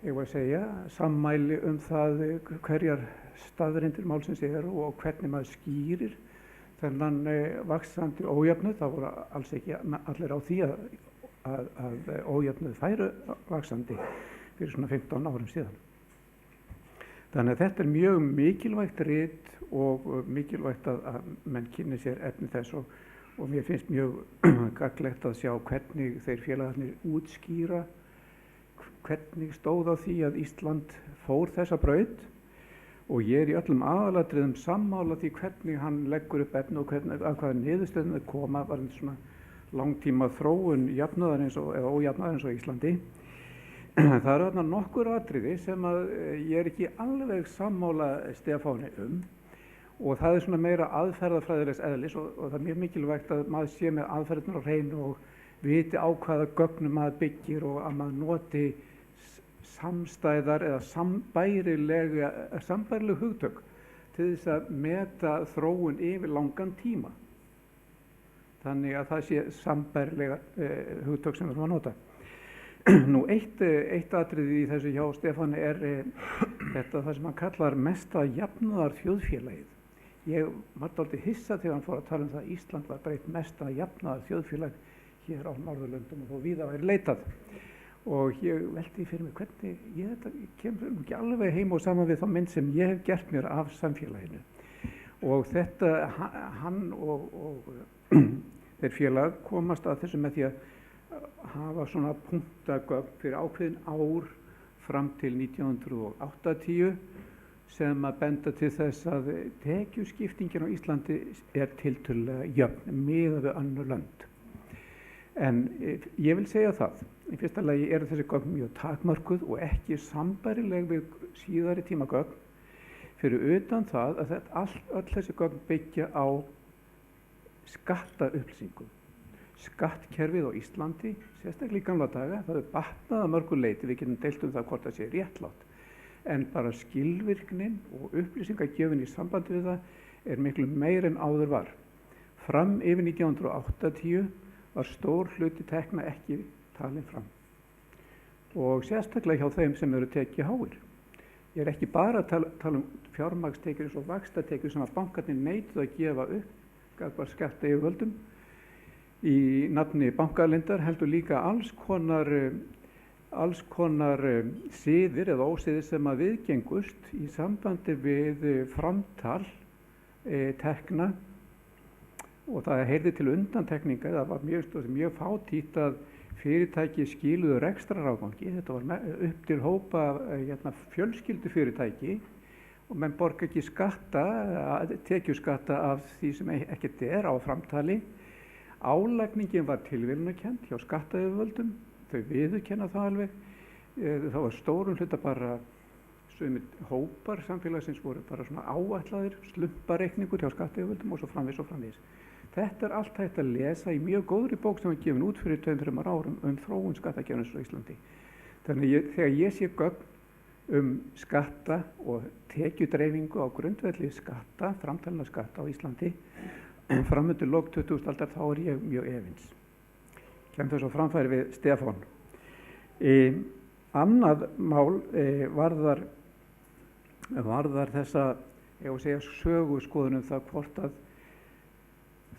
ég var að segja, sammæli það hverjar staðreyndir málsins eru og hvernig maður skýrir þennan vaxandi ójöfnuð. Það voru alls ekki allir á því að ójöfnuð færu vaxandi fyrir svona 15 árum síðan. Þannig að þetta er mjög mikilvægt rit og mikilvægt að menn kynni sér efni þess og mér finnst mjög gagnlegt að sjá hvernig þeir félagarnir útskýra hvernig stóð á því að Ísland fór þessa braut og ég er í öllum aðalatriðum sammála því hvernig hann leggur upp efni og að hvaða niðurstöðum þeir koma varðandi svona langtíma þróun jafnaðarins eða ójafnaðarins á Íslandi. Það eru þarna nokkur atriði sem að ég er ekki alveg sammála Stefáni og það er svona meira aðferðafræðilegs eðlis og það er mjög mikilvægt að maður sé með aðferðirnar á hreinu og viti á hvaða gögnum maður byggir og að maður noti samstæðar eða sambærileg hugtök til þess að meta þróun yfir langan tíma. Þannig að það sé sambærilega hugtök sem við erum að nota. Nú eitt atriði í þessu hjá Stefáni er það sem hann kallar mesta jafnaðar þjóðfélagið. Ég var dálítið hissa þegar hann fór að tala það að Ísland var bara eitt mesta jafnaðar þjóðfélag hér á Norðurlöndum og þó víða væri leitað. Og ég velti fyrir mig hvernig ég kemur ekki alveg heim og saman við þá mynd sem ég hef gert mér af samfélaginu. Og þetta, hann og þeir félag komast að þessu með því að hafa svona punktagögn fyrir ákveðin ár fram til 1980 sem að benda til þess að tekjuskiptingin á Íslandi er tiltölulega jöfn miðað við önnur lönd. En ég vil segja það, í fyrsta lagi eru þessi gögn mjög takmörkuð og ekki sambærileg við síðari tímagögn fyrir utan það að öll þessi gögn byggja á skattaupplýsingum. Skattkerfið á Íslandi, sérstaklega í gamla daga, það er batnað að mörgu leyti, við getum deilt það hvort það sé réttlátt. En bara skilvirknin og upplýsingagjöfin í sambandi við það er miklu meir en áður var. Fram yfir 1980 var stór hluti tekna ekki talin fram. Og sérstaklega hjá þeim sem eru tekjuháir. Ég er ekki bara að tala fjármagnstekjur eins og vaxtatekjur sem að bankarnir neituðu að gefa upp gagnvart skattyfirvöldum í nafni bankaleyndar, heldur líka alls konar siðir eða ósiðir sem að viðgengust í sambandi við framtal tekna og það heyrði til undantekninga. Það var mjög fátítt að fyrirtæki skiluðu rekstrarafgangi. Þetta var upp til hópa fjölskyldufyrirtæki og menn borga ekki tekjuskatta af því sem ekkert er á framtali. Álagningin var tilviljunarkennd hjá skattayfirvöldum, þau viðurkenna það alveg. Það var stórum hluta bara sumir hópar samfélagsins voru bara svona áætlaðir, slumpareikningur hjá skattayfirvöldum og svo framvegis. Þetta er allt hægt að lesa í mjög góðri bók sem var gefin út fyrir 2-3 árum þróun skattakerfisins á Íslandi. Þannig þegar ég sé gögn skatta og tekjudreifingu á grundvelli skatta, framtalna skatta á Íslandi, fram undir lok 20. aldar, þá er ég mjög efins. Kem þess að framfæri við Stefán. Annað mál varðar þessa, söguskoðunum það hvort að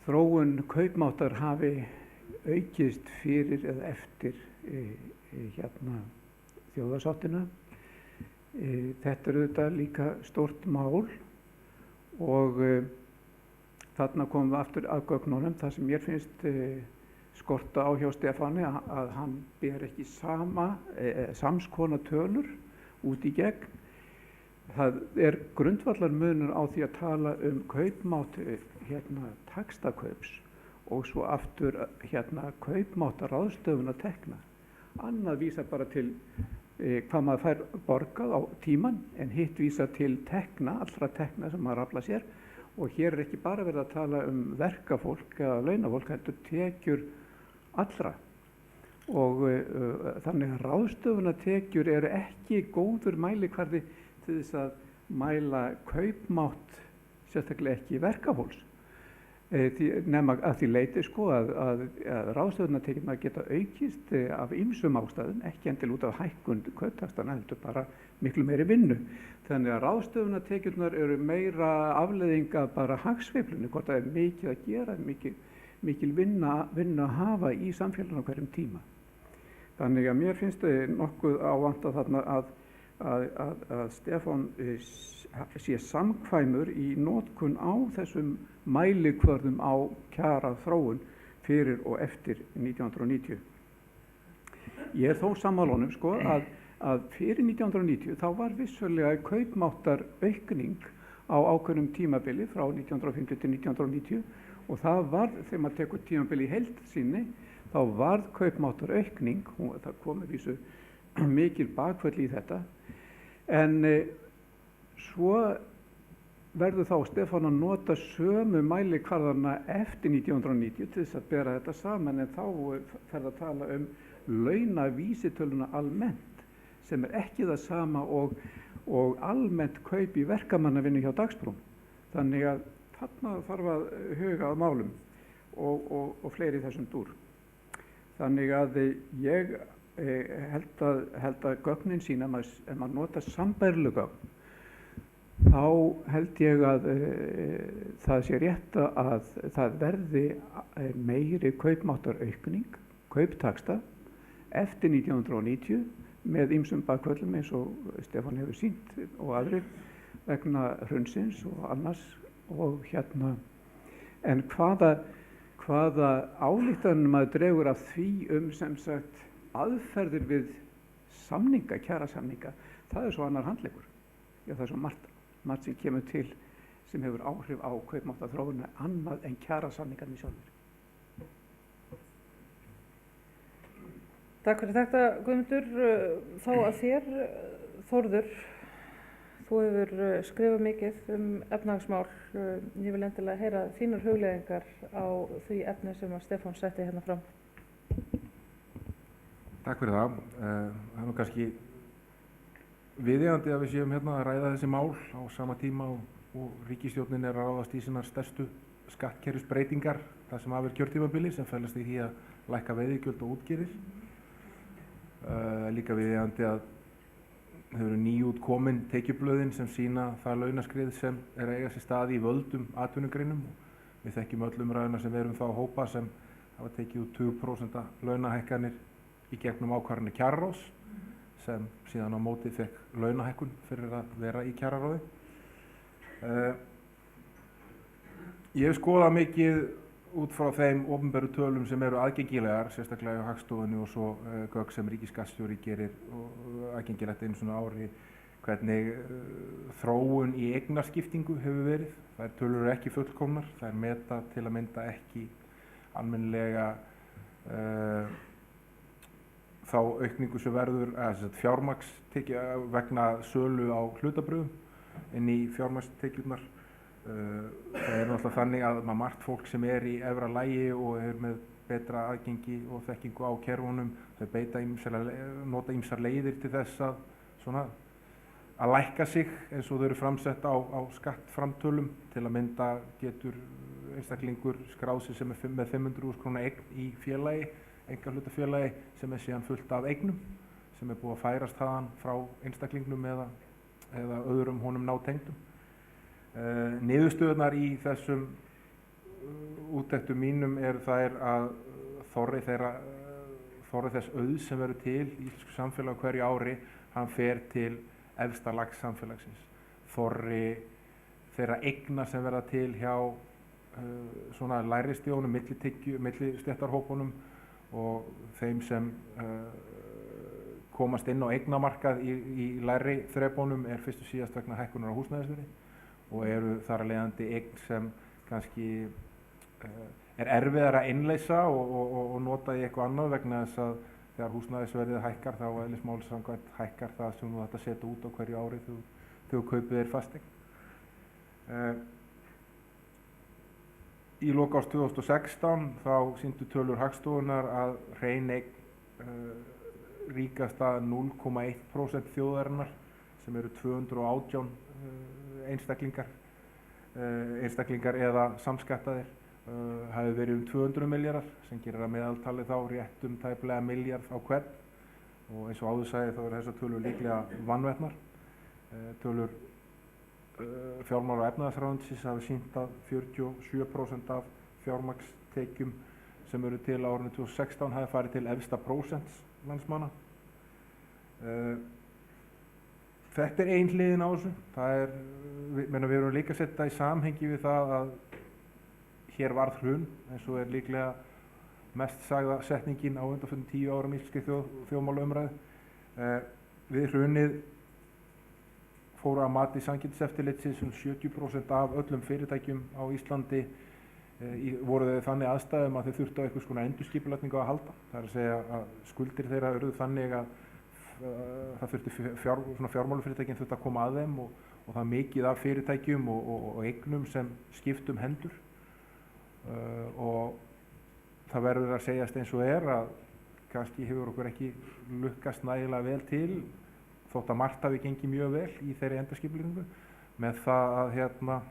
þróun kaupmáttar hafi aukist fyrir eða eftir þjóðarsáttina. Þetta er auðvitað líka stórt mál og þarna komum við aftur að gögnunum, það sem mér finnst skorta á hjá Stefáni að hann ber ekki samskona tölur út í gegn. Það grundvallarmunur á því að tala kaupmátt taxtakaups og svo aftur kaupmáttar ráðstöfunar tekna. Annað vísar bara til hvað maður fær borgað á tíman, en hitt vísar til tekna, allra tekna sem maður aflar sér. Og hér ekki bara verið að tala verkafólk eða launafólk, heldur tekjur allra. Og þannig að ráðstöfunartekjur eru ekki góður mælikvarði til þess að mæla kaupmátt, sérstaklega ekki verkafólks. Nema að því leyti að ráðstöfunartekjurnar geta aukist af ýmsum ástæðum, ekki endilega út af hækkun kauptaxtana, heldur bara miklu meiri vinnu. Þannig að ráðstöfunartekjurnar eru meira afleiðinga bara hagsveiflunni, hvort það mikið að gera, mikil vinna að hafa í samfélaginu á hverjum tíma. Þannig að mér finnst nokkuð ávanta þarna að Stefán sé samkvæmur í notkun á þessum mælikvörðum á kjaraþróun fyrir og eftir 1990. Ég þó sammála honum að fyrir 1990 þá var vissulega kaupmáttar aukning á ákveðnum tímabili frá 1950 til 1990 og það var, þegar maður tekur tímabili í heild sinni, þá var kaupmáttar aukning, það komið vísu mikil bakföll í þetta, en svo verður þá Stefán að nota sömu mælikvarðana eftir 1990 til þess að bera þetta saman, en þá fer að tala launavísitöluna almennt, sem ekki það sama og almennt kaup í verkamannavinnu hjá Dagsbrún. Þannig að þarna þarf að huga að málum og fleiri þessum dúr. Þannig að ég held að gögnin sína, ef maður nota sambærileg gögn, þá held ég að það sé rétt að það verði meiri kaupmáttaraukning, kauptaxta, eftir 1990 með ýmsum bakvöllum eins og Stefán hefur sýnt og aðrir vegna hrunsins og annars. En hvaða ályktanir maður dregur af því sem sagt aðferðir við samninga, kjarasamninga, það er svo annar handleggur. Já, það er svo margt sem kemur til sem hefur áhrif á kaupmáttaþróunina annað en kjarasamningarnir sjálfur. Takk fyrir þetta, Guðmundur. Þá að þér, Þórður, þú hefur skrifað mikið efnahagsmál. Ég vil endilega heyra þínar hugleiðingar á því efni sem að Stefán setti hérna fram. Takk fyrir það. Það er nú kannski viðeigandi að við séum hérna að ræða þessi mál á sama tíma og ríkisstjórnin er að ráðast í sínar stærstu skattkerfisbreytingar, það sem af er kjörtímabili, sem felast í því að lækka veiðigjöld og útgerðir. Líka viðeigandi að þau eru nýútkomin tekjublöðin sem sýna það launaskrið sem er að eiga sér stað í völdum atvinnugreinum. Við þekkjum öll umræðuna sem við erum þá að hópa sem hafa tekið út 20% launahækkanir í gegnum ákvarðanir kjararáðs, sem síðan á móti fekk launahækkun fyrir að vera í kjararáði. Ég hef skoðað mikið út frá þeim opinberu tölum sem eru aðgengilegar, sérstaklega á Hagstofunni og svo gögn sem ríkisskattstjóri gerir aðgengilegt einu svona ári, hvernig þróun í eignaskiptingu hefur verið. Þær tölur eru ekki fullkomnar, þær meta til að mynda ekki almennilega þá aukningu sem verður fjármagnstekja vegna sölu á hlutabröfum inn í fjármagnstekjurnar. Það er náttúrulega þannig að margt fólk sem er í efra lagi og er með betra aðgengi og þekkingu á kerfunum, þau nota ýmsar leiðir til þess að lækka sig eins og þau eru framsett á skattframtölum. Til að mynda getur einstaklingur skráð sig sem er með 500.000 króna eign í félagi, einkahlutafélagi, sem er síðan fullt af eignum sem er búið að færast þaðan frá einstaklingnum eða öðrum honum nátengdum. Niðurstöðurnar í þessum úttektum mínum er þær að þorri þess auðs sem verður til í íslensku samfélagi hverju ári, hann fer til efsta lags samfélagsins. Þorri þeirra eigna sem verða til hjá svona lægri stígunum, millistéttarhópunum og þeim sem komast inn á eignamarkað í lægri þrepunum fyrst og síðast vegna hækkunar á húsnæðisverði og eru þar að leiðandi eign sem kannski erfiðara að innleysa og nota í eitthvað annað vegna þess að þegar húsnæðisverðið hækkar þá eðlismáls samkvæmt hækkar það sem þú ætti að setja út á hverju ári þegar þú kaupir þér fasteign. Í lok árs 2016 þá sýndu tölur Hagstofunnar að hrein eign ríkasta 0,1% þjóðarinnar sem eru 218 einstaklingar eða samskattaðir hafi verið 200 milljarðar sem gerir að meðaltali þá rétt tæplega milljarð á hvern og eins og áður sagði þá eru þessar tölur líklega vanmetnar. Tölur fjármála- og efnahagsráðuneytisins hafi sýnt að 47% af fjármagnstekjum sem eru til á árinu 2016 hafi farið til efsta prósents landsmanna. Þetta ein hliðin á þessu. Við erum líka að setja í samhengi við það að hér varð hrun, eins og líklega mest sagða setningin á undanförnum 10 árum íslenskri þjóðmálaumræðu. Við hrunið fóru að mati Samkeppniseftirlitsins 70% af öllum fyrirtækjum á Íslandi voru þau þannig aðstæðum að þau þurftu á einhvers konar endurskipulagningu að halda. Það er að segja að skuldir þeirra urðu þannig að það þurfti fjármálafyrirtækin þurfti að koma að þeim og það mikið af fyrirtækjum og eignum sem skiptum hendur og það verður að segjast eins og að kannski hefur okkur ekki lukkast nægilega vel til þótt að margt hafi gengið mjög vel í þeirri endurskipulagningu með það að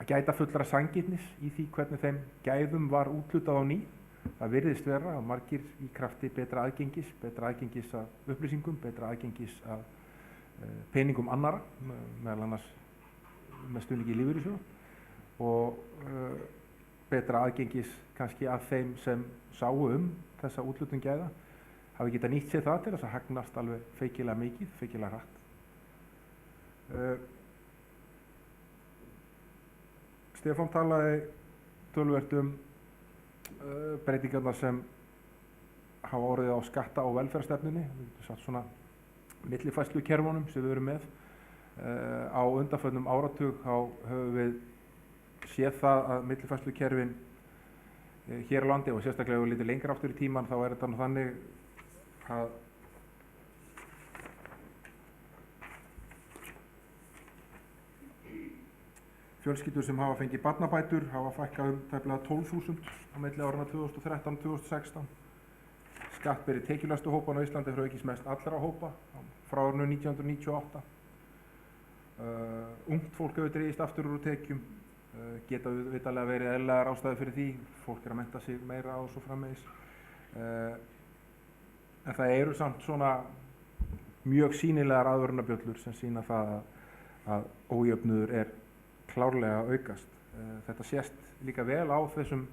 gæta fullra sanngirnis í því hvernig þeim gæðum var úthlutað á ný. Það virðist vera að margir í krafti betra aðgengis að upplýsingum, betra aðgengis að peningum annara, meðal annars með stuðningi lífeyrissjóða og betra aðgengis kannski að þeim sem sáu þessa úthlutun gæða hafi getað nýtt sér það til þess að hagnast alveg feikilega mikið, feikilega hratt. Stefán talaði töluvert breytingarnar sem hafa orðið á skatta- og velferðarstefnunni, satt svona millifærslukerfunum sem við erum með. Á undanförnum áratug höfum við séð það að millifærslukerfin hér á landi og sérstaklega ef við lítum lengra aftur í tíman þá þetta nú þannig að fjölskyldur sem hafa fengið barnabætur hafa fækkað tæplega 12.000 á milli árana 2013 og 2016. Skattberi tekjulægstu hópana á Íslandi hefur aukist mest allra hópa frá árinu 1998. Ungt fólk hefur dregist aftur úr tekjum, geta vitalega verið eðlilegar ástæður fyrir því, fólk að mennta sig meira og svo framvegis. En það eru samt svona mjög sýnilegar aðvörunarbjöllur sem sýna það að ójöfnuður klárlega aukast. Þetta sést líka vel á þessum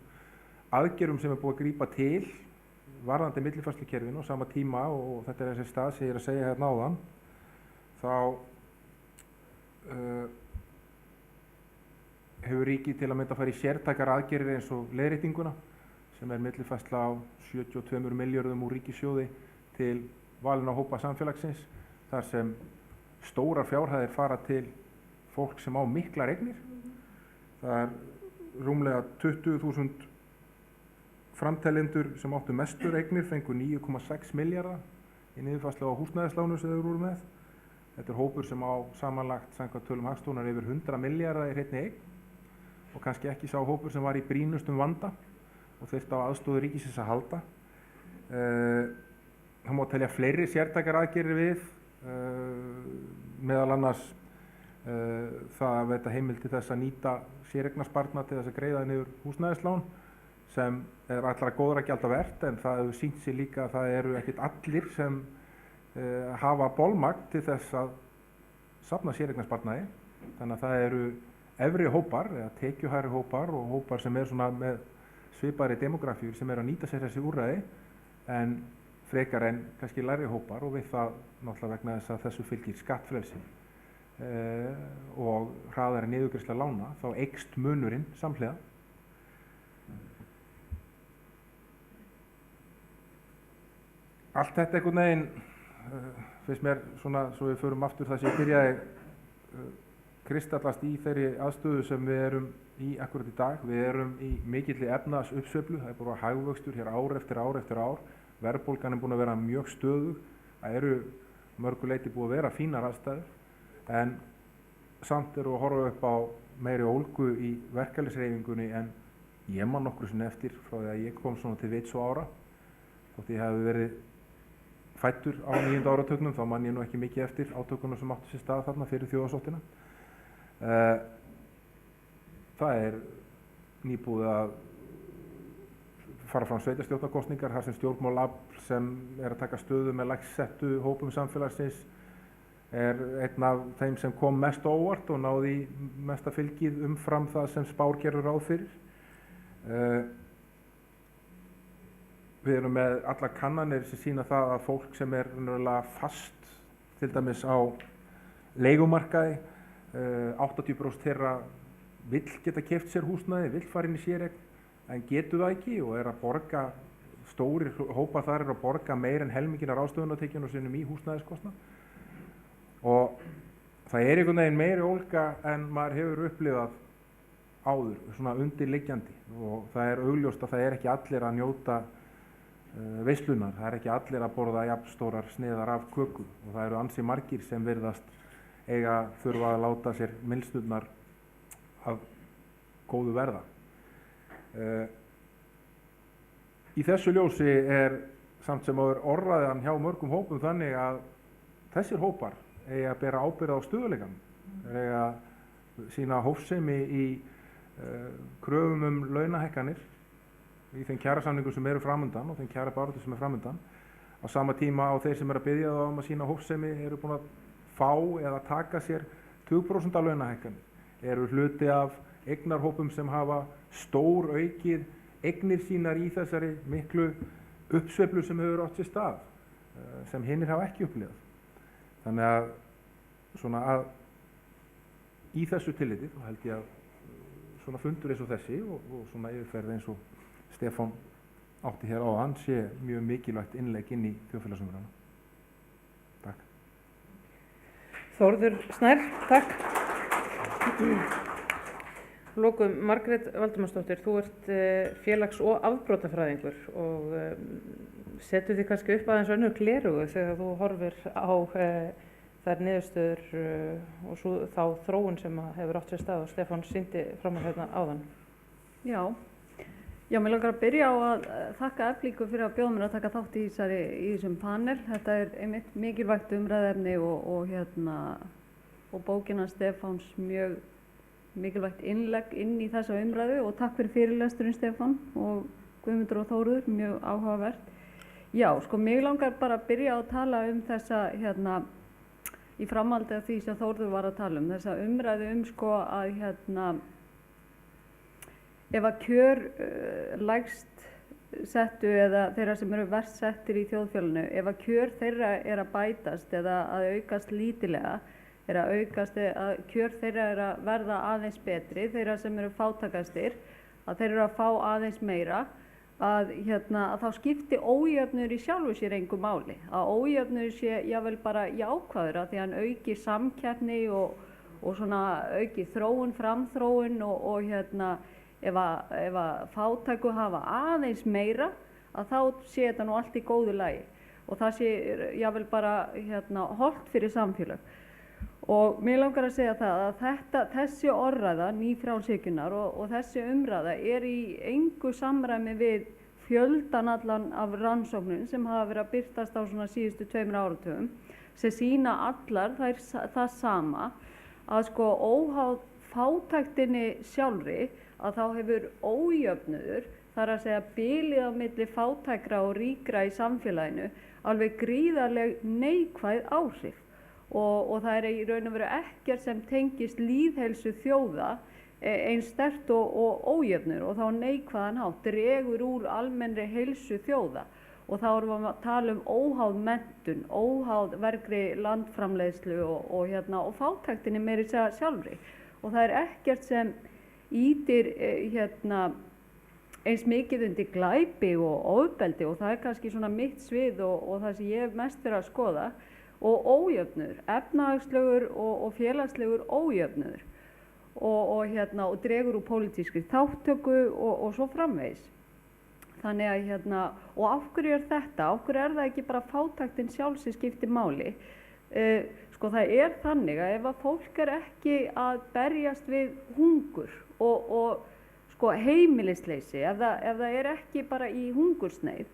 aðgerðum sem búið að grípa til varðandi millifærslukerfinu á sama tíma og þetta þessi stað sem ég að segja hérna áðan. Þá hefur ríkið til að mynda að fara í sértækar aðgerðir eins og leiðréttinguna sem millifærsla á 72 milljörðum úr ríkissjóði til valinna hópa samfélagsins þar sem stórar fjárhæðir fara til fólk sem á miklar eignir. Það rúmlega 20.000 framteljendur sem áttu mestur eignir fengu 9,6 milljarða í niðurfærslu á húsnæðislánu sem þeir voru með. Þetta hópur sem á samanlagt samkvæmt tölum Hagstofunnar yfir 100 milljarða í hreinni eign og kannski ekki sá hópur sem var í brýnustum vanda og þurfti á aðstoð ríkisins að halda. Það má telja fleiri sértækar aðgerðir við, meðal annars það að veita heimild til þess að nýta séreignarsparnað til þess að greiða niður húsnæðislán sem allra góðra gjalda vert en það hefur sýnt sig líka að það eru ekkert allir sem hafa bolmagn til þess að safna séreignarsparnaði. Þannig að það eru efri hópar eða tekjuhærri hópar og hópar sem svona með svipaðri demografíur sem að nýta sér þessi úrræði en frekar en kannski lægri hópar og við það náttúrulega vegna þess að þessu fylgir skattfrelsi. og hraðari niðurgreiðsla lána, þá eykst munurinn samhliða. Allt þetta einhvern veginn finnst mér svona, svo við förum aftur það sem ég byrjaði, kristallast í þeirri aðstöðu sem við erum í akkurat í dag. Við erum í mikilli efnahagsuppsveiflu, það er bara hagvöxtur hér ár eftir ár eftir ár, verðbólgan er búin að vera mjög stöðug, það eru mörgu leyti búið að vera fínar aðstæður, en samt eru að horfa upp á meiri ólgu í verkalýðshreyfingunni en ég man nokkru sinni eftir frá því að ég kom svona til vits og ára. Þótt ég hefði verið fæddur á 9. áratugnum, þá man ég nú ekki mikið eftir átökunum sem áttu sér stað þarna fyrir þjóðarsóttina. Það er nýbúið að fara fram sveitarstjórnarkosningar þar sem stjórnmálaafl sem er að taka stöðu með lægst settu hópum samfélagsins er einn af þeim sem kom mest á óvart og náði mesta fylgið umfram það sem spár gerðu ráð fyrir. Við erum með allar kannanir sem sýna það að fólk sem er raunverulega fast, til dæmis á leigumarkaði, 80% þeirra vill geta keypt sér húsnæði, vill fara inn í séreign, en getur það ekki og er að borga, stórir hópar þar er að borga meir en helminginn af ráðstöfunartekjunum sínum í húsnæðiskostnað. Og það er einhvern veginn meiri ólga en maður hefur upplifað áður, svona undirliggjandi, og það er augljóst að það er ekki allir að njóta veislunar, það er ekki allir að borða jafnstórar sneiðar af köku og það eru ansi margir sem virðast þurfa að láta sér mylsnurnar af góðu verða. Í þessu ljósi er samt sem áður orðræðan hjá mörgum hópum þannig að þessir hópar eiga að bera ábyrgð á stöðugleikann, eiga að sýna hófsemi í kröfum launahækkanir í þeim kjarasamningum sem eru framundan og þeim kjarabaráttu sem er framundan. Á sama tíma á þeir sem eru að biðja þá að sýna hófsemi eru búin að fá eða taka sér 20% af launahækkanir, eru hluti af eignarhópum sem hafa stór aukið eignir sínar í þessari miklu uppsveiflu sem hefur átt sér stað, sem hinir hafa ekki upplifað. Þannig að svona að í þessu tilliti þá held ég að svona fundur eins og þessi og svona yfirferð eins og Stefán átti hér áðan sé mjög mikilvægt innlegg inn í þjóðfélagsumræðuna. Takk. Þórður Snær, takk. Lokum, Margrét Valdimarsdóttir, þú ert félags- og afbrotafræðingur og setur þig kannski upp aðeins önnur glerugu þegar þú horfir á þær niðurstöður og þá þróun sem hefur átt sér stað og Stefán sýndi fram á hérna áðan. Já, mér langar að byrja á að þakka Eflingu fyrir að bjóða mér að taka þátt í þessum panel. Þetta er einmitt mikilvægt umræðefni og bókina Stefáns mjög mikilvægt innlegg inn í þessa umræðu og takk fyrir fyrirlesturinn Stefán og Guðmundur og Þóruður, mjög áhugavert. Já, mig langar bara að byrja á að tala um þessa í framhaldi af því sem Þóruður var að tala um, þessa umræðu að ef að kjör lægst settu eða þeirra sem eru verst settir í þjóðfélaginu, ef að kjör þeirra er að bætast eða að aukast lítillega, að kjör þeirra er að verða aðeins betri, þeirra sem eru fátækastir, að þeir eru að fá aðeins meira, að þá skipti ójöfnur í sjálfu sér engu máli, að ójöfnur sé jafnvel bara jákvæður að því hann auki samkeppni og svona auki þróun, framþróun og ef að fátæku hafa aðeins meira, að þá sé þetta nú allt í góðu lagi og það sé jafnvel bara hollt fyrir samfélag. Og mér langar að segja það að þessi orðræða nýfrjálshyggjunnar og þessi umræða er í engu samræmi við fjöldan allan af rannsóknum sem hafa verið að birtast á svona síðustu 2 áratugum sem sýna allar það sama að óháð fátæktinni sjálfri að þá hefur ójöfnuður, þar að segja bilið á milli fátækra og ríkra í samfélaginu, alveg gríðarleg neikvæð áhrif og það er í raun og veru ekkert sem tengist lýðheilsu þjóða eins sterkt og ójöfnur og þá neikvæðan hátt dregur úr almennri heilsu þjóða og þá erum við að tala óháð menntun, óháð vergri landframleiðslu og fátæktinni meiri sjálfri. Og það ekkert sem ýtir eins mikið undir glæpi og ofbeldi, og það kannski svona mitt svið og það sem ég hef mest verið að skoða, og ójöfnuður, efnahagslegur og félagslegur ójöfnuður og dregur úr pólitískri þátttöku og svo framvegis. Þannig að og af hverju þetta? Af hverju það ekki bara fátæktin sjálf sem skiptir máli? Sko það þannig að ef að fólk ekki að berjast við hungur og sko heimilisleysi, ef það ekki bara í hungursneyð,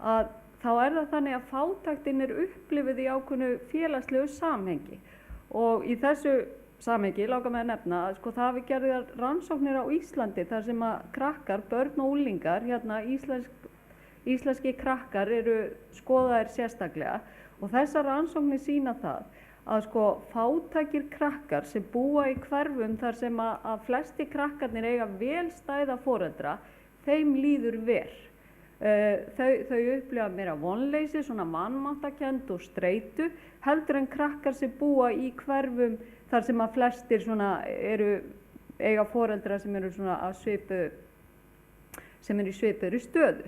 að þá það þannig að fátæktin upplifið í ákveðnu félagslegu samhengi. Og í þessu samhengi langar mig að nefna að sko það hafi gerðar rannsóknir á Íslandi þar sem að krakkar, börn og unglingar, íslenski krakkar skoðaðir sérstaklega, og þessar rannsóknir sýna það að sko fátækir krakkar sem búa í hverfum þar sem að flesti krakkarnir eiga vel stæða foreldra, þeim líður vel. Þau upplifa meira vonleysi, svona vanmáttarkennd og streitu, heldur en krakkar sem búa í hverfum þar sem að flestir eiga foreldra sem svona í svipuðri stöðu.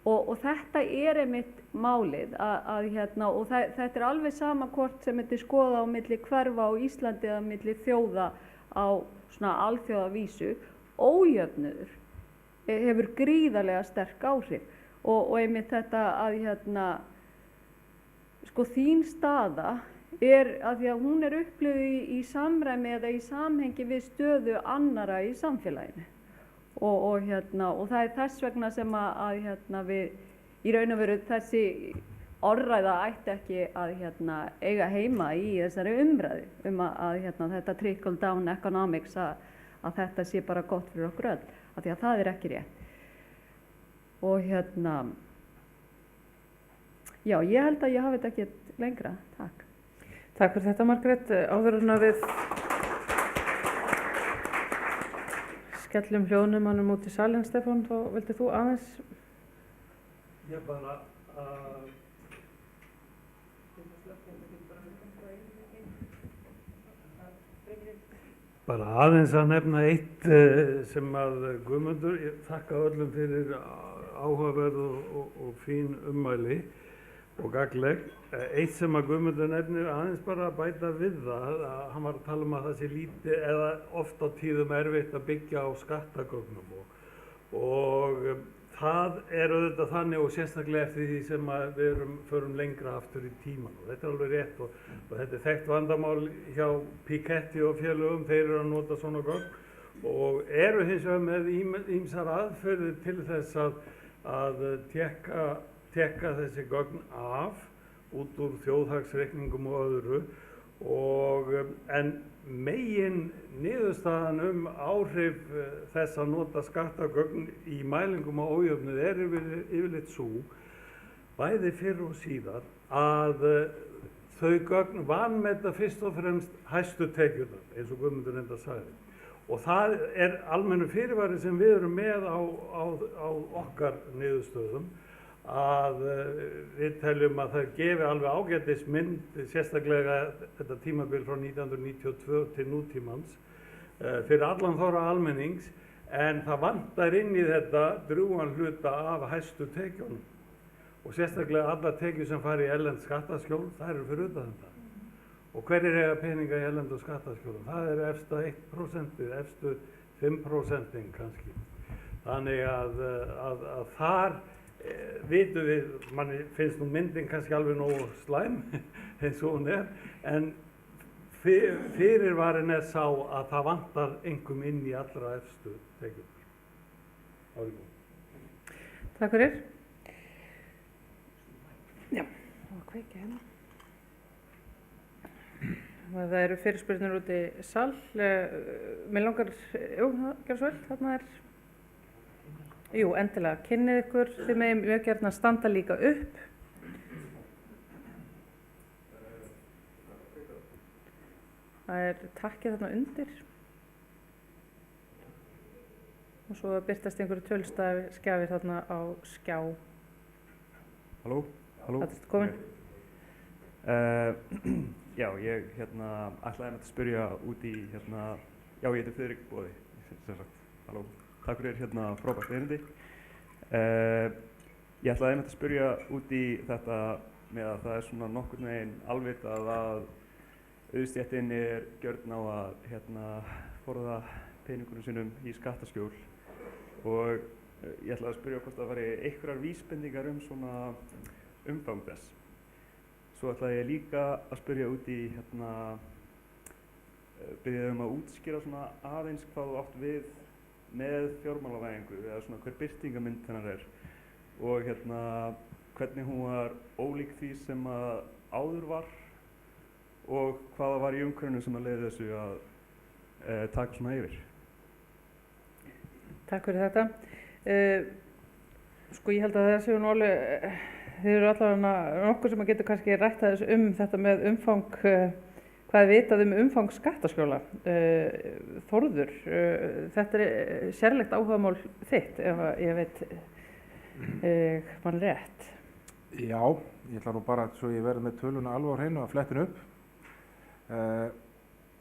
Og þetta einmitt málið og þetta alveg sama hvort sem þetta skoða á milli hverfa á Íslandi eða milli þjóða á svona alþjóðavísu. Ójöfnuður hefur gríðarlega sterk áhrif og einmitt þetta að sko þín staða að því að hún upplifð í samræmi eða í samhengi við stöðu annarra í samfélaginu. Og það þess vegna sem að við í raun og veru þessi orðræða ætti ekki að eiga heima í þessari umræðu að þetta trickle down economics að þetta sé bara gott fyrir okkur öll, af því að það ekki rétt. Og já, ég held að ég hafi þetta ekki lengra. Takk. Takk fyrir þetta, Margrét. Áður en við skellum hljóðnumanum út í salinn, Stefán, þá vildir þú aðeins? Ég bara aðeins að nefna eitt sem að Guðmundur, ég þakka öllum fyrir áhugaverð og fín ummæli og gagnleg. Eitt sem að Guðmundur nefnir aðeins bara að bæta við það, að hann var að tala um að það sé lítið eða oft á tíðum erfitt að byggja á skattagögnum og það auðvitað þannig og sérstaklega eftir því sem að við förum lengra aftur í tíman og þetta alveg rétt og þetta þekkt vandamál hjá Piketty og félögum, þeir að nota svona gögn og hins vegar með ýmsar aðferðir til þess að tekka þessi gögn af út úr þjóðhagsreikningum og öðru en megin niðurstaðan áhrif þess að nota skattagögn í mælingum á ójöfnuð yfirleitt sú, bæði fyrr og síðar, að þau gögn vanmeta fyrst og fremst hæstu tekjurnar, eins og Guðmundur enda sagði. Og það almennu fyrirvari sem við erum með á okkar niðurstöðum, að við teljum að það gefi alveg ágætis mynd, sérstaklega þetta tímabil frá 1992 til nútímans, fyrir allan þóra almennings, en það vantar inn í þetta drjúgan hluta af hæstu tekjunum. Og sérstaklega allar tekjur sem fara í erlend skattaskjól, það eru fyrir utan þetta. Og hverjir eiga peninga í erlendu skattaskjólum? Það efsta 1%, efstu 5% kannski. Þannig að þar vitum við, manni finnst nú myndin kannski alveg nógu slæm eins og hún en fyrirvarin sá að það vantar einhverjum inn í allra efstu tekjurnar. Takk fyrir. Já, og kveikja hérna. Það eru fyrirspurnir út í sal. Mér langar, gerðu svo vel, þarna Jú, endilega, kynnið ykkur, þið megum mjög gjarnan standa líka upp. Það takkið þarna undir. Og svo birtast einhverju tölskjafir þarna á skjá. Halló? Þetta komin. Já, ég ætlaði að spyrja út í já, ég heiti Friðrik Boði, sem sagt. Halló. Takk fyrir frábært erindi. Ég ætlaði að spyrja út í þetta með að það er svona nokkurn veginn alvitað að auðstéttin er gjörn á að forða peningunum sínum í skattaskjól og ég ætlaði að spyrja hvort það væri einhverjar vísbendingar svona umfang þess. Svo ætlaði ég líka að spyrja út í byrjaði að útskýra svona aðeins hvað þú átt við með fjármálavæðingu eða svona hver birtingamynd hennar og hvernig hún var ólík því sem að áður var og hvaða var í umhverfinu sem að leiði þessu að taka svona yfir. Takk fyrir þetta. Sko ég held að það séu nú alveg, þið eru allavega nokkuð sem að getur kannski rætt aðeins þetta með umfang, hvað er vitað umfang skattaskjóla. Þórður, þetta er sérlegt áhugamál þitt ef ég veit mann rétt. Já, ég ætla nú bara svo ég verði með töluna alveg á hreinu að flettin upp.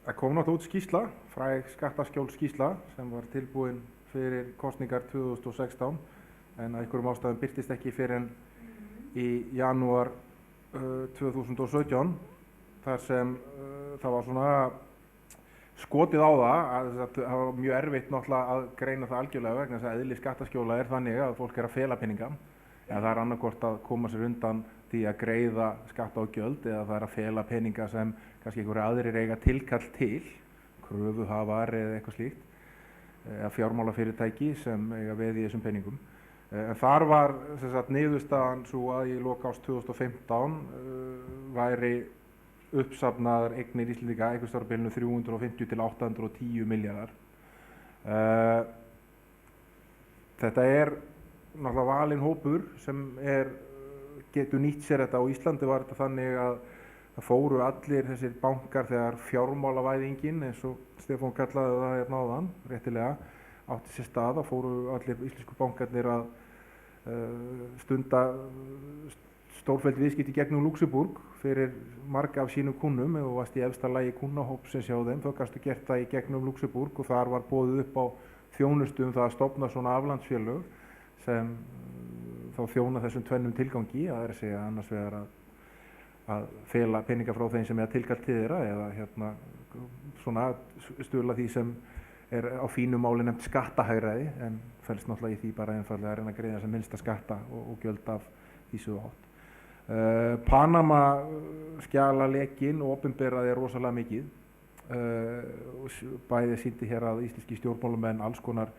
Það kom náttúrulega út skýrsla, fræg skattaskjól skýrsla sem var tilbúin fyrir kosningar 2016 en að einhverjum ástæðum birtist ekki fyrir en í janúar 2017 þar sem það var svona skotið á það var mjög erfitt náttúrulega að greina það algjörlega vegna þess að eðli skattaskjóla er þannig að fólk er að fela peninga eða það er annarkvort að koma sér undan því að greiða skatta og gjöld eða það er að fela peninga sem kannski einhverju aðrir eiga tilkall til, kröfuhafar eða eitthvað slíkt eða fjármálafyrirtæki sem eiga veð í þessum peningum. En þar var niðurstaðan svo að í lok árs 2015 væri uppsafnaðar eignir Íslendinga einhvers staðar á bilinu 350 til 810 milljarðar. Þetta er náttúrulega valinn hópur sem getur nýtt sér þetta. Á Íslandi var þetta þannig að það fóru allir þessir bankar þegar fjármálavæðingin, eins og Stefán kallaði það hérna áðan, réttilega, átti sér stað. Það fóru allir íslensku bankarnir að stunda stórfelld viðskipti gegnum Luxemburg fyrir marga af sínum kunnum og varst í efsta lagi kunnahópsins hjá þeim. Þá gastu gert það í gegnum Luxemburg og þar var boðið upp á þjónustu það að stofna svona aflandsfélög sem þá þjóna þessum tvennum tilgangi, það er að segja annars vegar að fela peninga frá þeim sem er tilkall til þeirra eða svona stuðla því sem er á fínu máli nefnt skattahagræði en felst náttúrulega í því bara einfallega að reyna að greiða sem minnsta skatta og gjöld af því sem þú átt. Panama skjalalekin og opinberaði rosalega mikið. Bæði sýndi hér að íslenski stjórnmálamenn, alls konar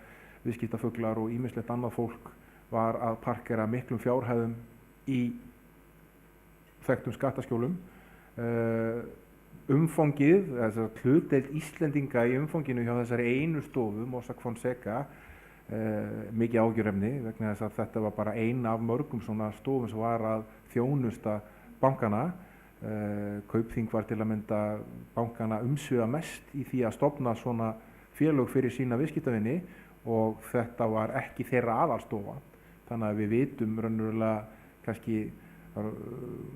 viðskiptafuglar og ýmislegt annað fólk var að parkera miklum fjárhæðum í þekktum skattaskjólum. Umfangið, hlutdeild Íslendinga í umfanginu hjá þessari einu stofu, Mossack Fonseca, mikið ágjörefni vegna þess að þetta var bara ein af mörgum svona stofum sem var að þjónusta bankana. Kaupþing var til að mynda bankana umsvifa mest í því að stofna svona félög fyrir sína viðskiptavini og þetta var ekki þeirra aðalstofa. Þannig að við vitum raunverulega kannski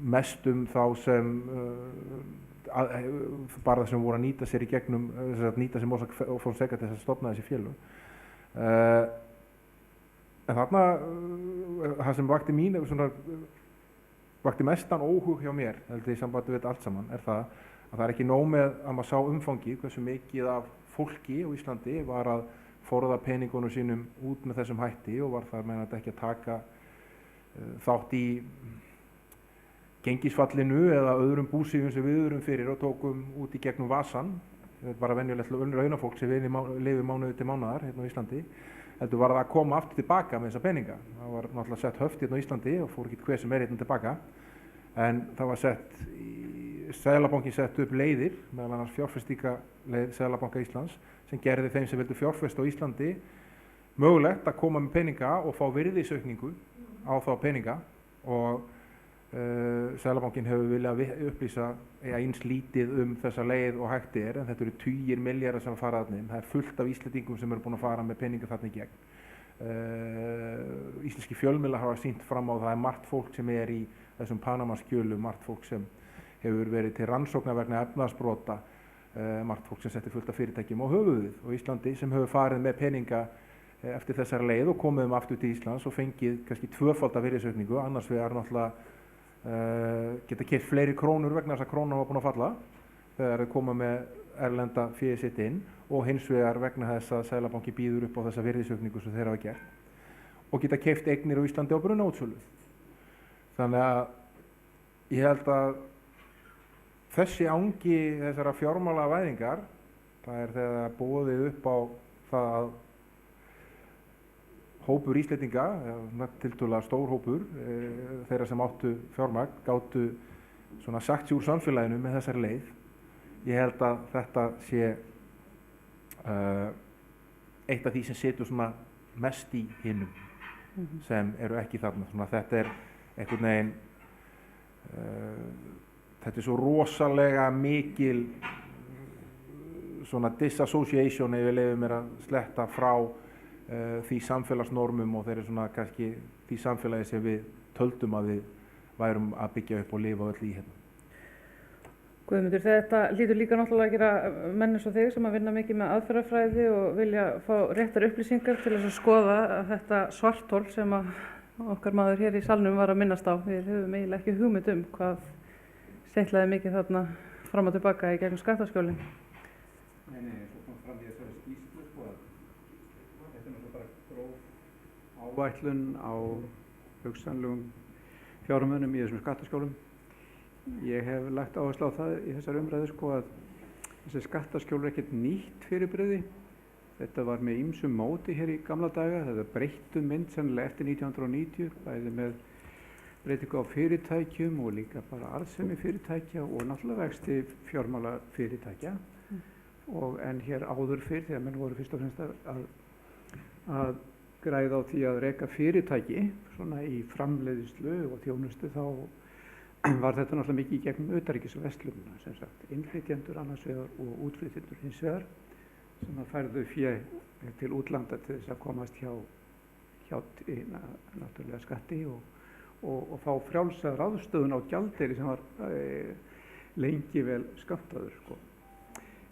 mest þá sem bara sem voru að nýta sér í gegnum, nýta sér Mossack Fonseca til þess að stofna þessi félög. En þarna, það sem vakti mestan óhug hjá mér, heldur í sambandi við allt saman, er það að það er ekki nóg með að maður sá umfangið hversu mikið af fólki á Íslandi var að forða peningunum sínum út með þessum hætti og var þar með ekki að taka þátt í gengisfallinu eða öðrum búsífum sem við erum fyrir og tókum út í gegnum vasan. Þetta er bara venjulegt launafólk sem lifir mánuði til mánaðar hérna á Íslandi. Heldur var það að koma aftur tilbaka með þessa peninga. Það var náttúrulega sett höft hérna á Íslandi og fór ekki hver sem hérna tilbaka. En það var Seðlabankinn sett upp leiðir, meðal annars fjárfestingaleið Seðlabanka Íslands, sem gerði þeim sem vildu fjárfesta á Íslandi mögulegt að koma með peninga og fá virðisaukningu á þá peninga og Seðlabankinn hefur viljað upplýsa eins lítið þessa leið og hægt en þetta eru tugir milljarðar sem fara þarna inn. Það er fullt af Íslendingum sem eru búin að fara með peninga þarna í gegn. Íslenski fjölmiðlar hafa sýnt fram á það margt fólk sem í þessum Panama-skjölum, margt fólk sem hefur verið til rannsóknar vegna efnahagsbrota, margt fólk sem setti fullt af fyrirtækjum á höfuðið og Íslandi sem hefur farið með peninga eftir þessari leið og komið aftur til Íslands og fengið kannski tvöfalda virðisaukningu, annars vegar náttúrulega geta keypt fleiri krónur vegna þess að krónan var búin að falla þegar þeir koma með erlenda féð sitt inn og hins vegar vegna þess að Seðlabanki býður upp á þessa virðisaukningu sem þeir hafa gert og geta keypt eignir á Íslandi á brunaútsölu. Þannig að ég held að þessi angi þessara fjármálavæðingar, það er þegar boðið upp á það að hópur Íslendinga, tiltölulega stór hópur, þeirra sem áttu fjármagn, gátu svona sagt sér úr samfélaginu með þessari leið. Ég held að þetta sé eitt af því sem setur svona mest í hinum sem eru ekki þarna. Svona, þetta er einhvern veginn, þetta er svo rosalega mikil svona disassociation ef við leyfum mér að sletta frá því samfélagsnormum og þeir eru svona kannski því samfélagi sem við töldum að við værum að byggja upp og lifa öll í hérna. Guðmundur, þetta hlýtur líka náttúrulega að gera menn eins og þig sem að vinna mikið með aðferðafræði og vilja fá réttar upplýsingar til þess að skoða þetta svarthol sem að okkar maður hér í salnum var að minnast á. Við höfum eiginlega ekki hugmynd hvað seittlaði mikið þarna fram og tilbaka í gegnum skattaskjólin. Nei, svo kom fram í þessari skýrslu sko að þetta er náttúrulega bara gróf áætlun á hugsanlegum fjármunum í þessum skattaskjólum. Ég hef lagt áherslu á það í þessari umræðu sko að þessi skattaskjól er ekkert nýtt fyrirbrigði. Þetta var með ýmsum móti hér í gamla daga. Þetta breyttu mynd sennilega eftir 1990, bæði með breytingu á fyrirtækjum og líka bara arðsemi fyrirtækja og náttúrulega vexti fjármála fyrirtækja. En hér áður fyrr þegar menn voru fyrst og fremst að græða á því að reka fyrirtæki svona í framleiðslu og þjónustu, þá var þetta náttúrulega mikið í gegnum utanríkisverslunina, sem sagt innflytjendur annars vegar og útflytjendur hins vegar sem að færðu fé til útlanda til þess að komast hjá náttúrulega skatti og fá frjálsa ráðstöfun á gjaldeyri sem var lengi vel skammtaður sko.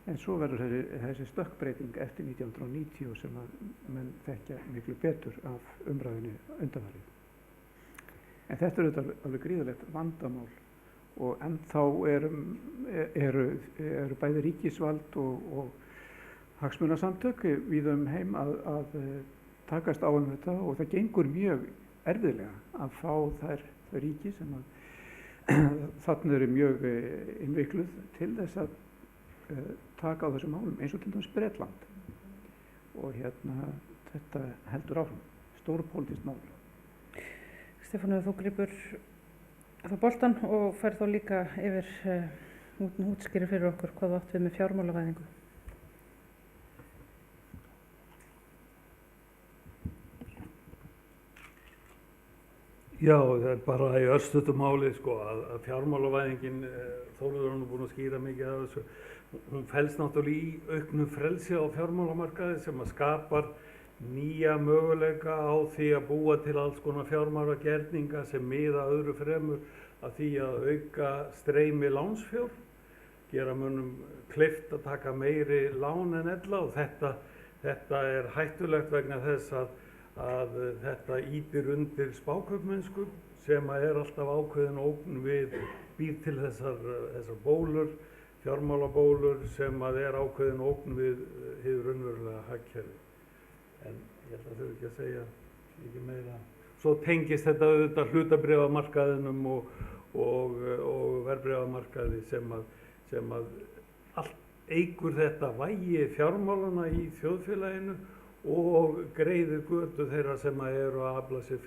En svo verður þessi stökkbreyting eftir 1990 sem að menn þekkja miklu betur af umræðinu undanfarið. En þetta er auðvitað alveg gríðarlegt vandamál og ennþá eru bæði ríkisvald og hagsmunasamtök víða heim að takast á þetta og það gengur mjög erfiðlega að fá þær ríki sem að þarna eru mjög innvikluð til þess að taka á þessum málum eins og til dæmis Bretland og hérna þetta heldur áfram, stórpólitískt mál. Stefán, þú gripur þá boltan og ferð þá líka yfir útskýrir fyrir okkur hvað þú átt við með fjármálavæðingu. Já, það er bara í örstuttu máli sko að fjármálavæðingin, Þórður er búin að skýra mikið af þessu, hún felst náttúrulega í auknu frelsi á fjármálamarkaði sem að skapar nýja möguleika á því að búa til alls konar fjármálagerninga sem miða öðru fremur að því að auka streymi lánsfjár, gera mönnum kleift að taka meiri lán en ella og þetta er hættulegt vegna þess að þetta ýtir undir spákaupmennsku sem er alltaf ákveðin ógn við býr til þessar bólur, fjármálabólur sem er ákveðin ógn við hið raunverulega hagkerfi. En ég held að þau ekki að segja ekki meira. Svo tengist þetta auðvitað hlutabréfamarkaðinum og verðbréfamarkaði sem að allt eykur þetta vægi fjármálana í þjóðfélaginu og greiðir götu þeirra sem eru að afla sér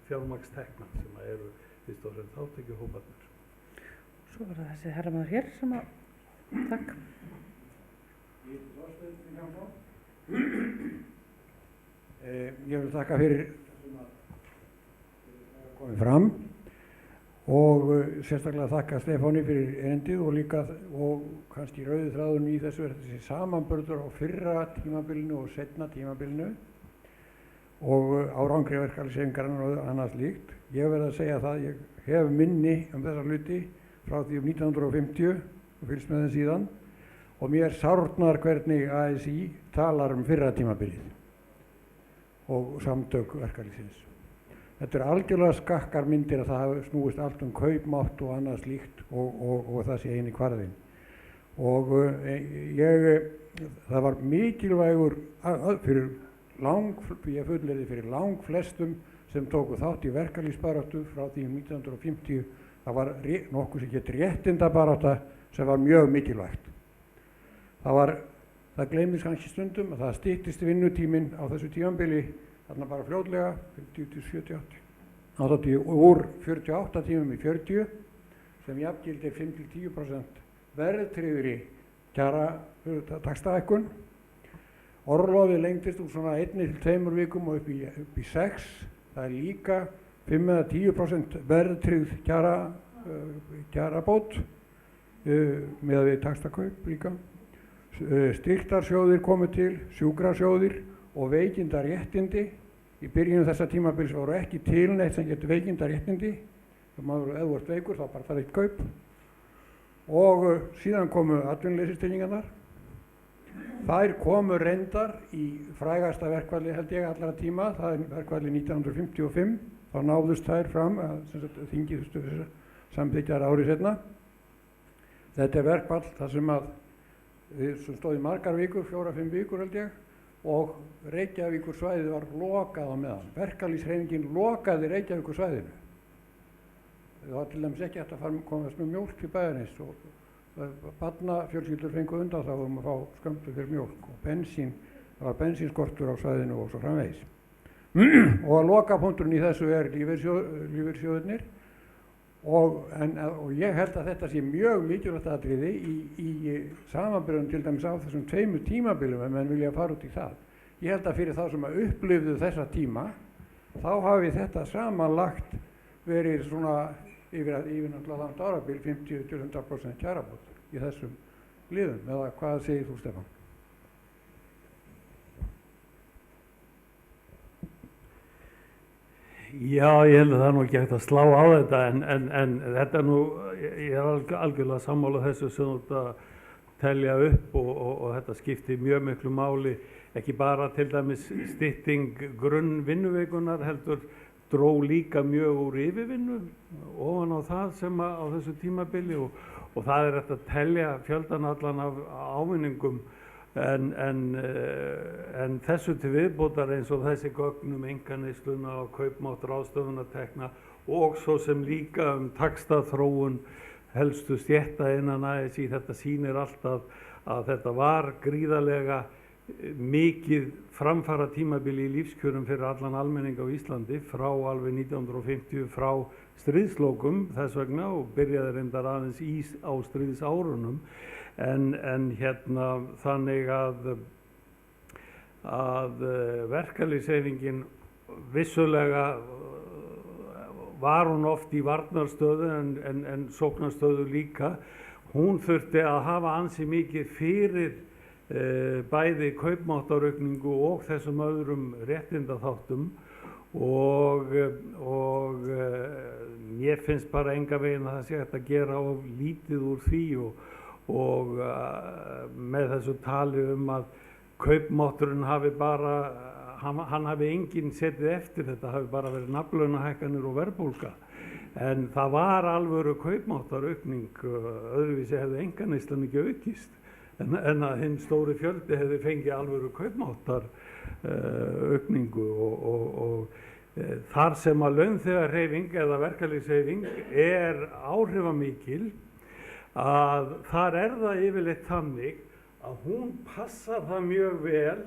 fjármagnstekna sem eru fyrst og fremst hátekjuhóparnir. Svo var það þessi herramaður hér sem að takk. Ég vil þakka fyrir komið fram og sérstaklega þakka Stefáni fyrir erindið og kannski rauði þráðurinn í þessu er þessi samanburður á fyrra tímabilinu og seinna tímabilinu og árangri verkalýðshreyfingarinnar og annað slíkt. Ég verð að segja það, ég hef minni þessa hluti frá því 1950 og fylgst með þeim síðan og mér sárnar hvernig ASÍ talar fyrra tímabilið og samtök verkalýðsins. Þetta algjörlega skakkar myndir að það hafi snúist allt kaupmátt og annað slíkt og það sé eini kvarðinn. Og það var mikilvægur ég fullyrði fyrir langflestum sem tóku þátt í verkalýðsbaráttu frá því 1950. Það var nokkuð sem hét réttindabarátta sem var mjög mikilvægt. Það gleymist kannski stundum að það styttist vinnutíminn á þessu tímabili þarna bara fljótlega 50-70-80 úr 48 tímum í 40 sem jafngildir 5-10% verðtryggðri taxtahækkun. Orlofið lengdist úr svona 1-2 vikum og upp í 6. Það er líka 5-10% verðtryggð kjarabót með við taxtakaup líka. Styrktarsjóðir komu til, sjúkrasjóðir og veikindaréttindi. Í byrjun þessa tímabils voru ekki til neitt sem getur veikindaréttindi. Ef þú ert veikur þá bara það eitt kaup. Og síðan komu atvinnuleysistryggingarnar. Þær komu reyndar í frægasta verkfalli held ég allra tíma, það er verkfalli 1955. Þá náðust þær fram að þingið samþykkjar árið seinna. Þetta er verkfall þar sem stóð í margar vikur, 4-5 vikur held ég, og Reykjavíkursvæðið var lokað á meðan. Verkalýðshreyfingin lokaði Reykjavíkursvæðinu. Það var til dæmis ekki hægt að komast með mjólk til bæjarins og barnafjölskyldur fengu undanþágu að fá skömmtu fyrir mjólk og bensín, það var bensínskortur á svæðinu og svo framvegis. Og að lokapunkturinn í þessu er lífeyrissjóðirnir og ég held að þetta sé mjög mikilvægt atriði í samanburðum til dæmis á þessum 2 tímabilum ef menn vilja fara út í það. Ég held að fyrir þá sem upplifðu þessa tíma þá hafi þetta samanlagt verið svona yfir náttúrulega langt árabil 50-100% kjarabót í þessum liðum, eða hvað segir þú, Stefán? Já, ég held að það er nú ekki hægt að slá á þetta en þetta er nú, ég er algjörlega sammála þessu sem þú að telja upp og þetta skiptir mjög miklu máli, ekki bara til dæmis stytting grunnvinnuveikunar heldur dró líka mjög úr yfirvinnu ofan á það sem á þessu tímabili og það er hægt að telja fjöldan allan af ávinningum en þessu til viðbótar eins og þessi gögn einkaneysluna og kaupmátt ráðstöfunartekna og svo sem líka taxtaþróun helstu stétta innan ASÍ. Þetta sýnir alltaf að þetta var gríðarlega mikið framfara tímabili í lífskjörum fyrir allan almenning á Íslandi frá alveg 1950 frá stríðslokum þess vegna og byrjaði reyndar aðeins á stríðsárunum en hérna þannig að verkalýðshreyfingin vissulega var hún oft í varnarstöðu en sóknarstöðu líka. Hún þurfti að hafa ansi mikið fyrir bæði kaupmáttaraukningu og þessum öðrum réttindaþáttum og mér finnst bara engan veginn að það sé hægt að gera of lítið úr því og með þessu tali að kaupmátturinn hafi bara, hann hafi enginn setið eftir, þetta hafi bara verið nafnlaunahækkanir og verðbólga. En það var alvöru kaupmáttaraukning, öðruvísi hefði einkaneyslan ekki aukist. En að hinn stóri fjöldi hefði fengið alvöru kaupmáttaraukningu og þar sem að launþegahreyfing eða verkalýðshreyfing er áhrifamikil að þar er það yfirleitt þannig að hún passar það mjög vel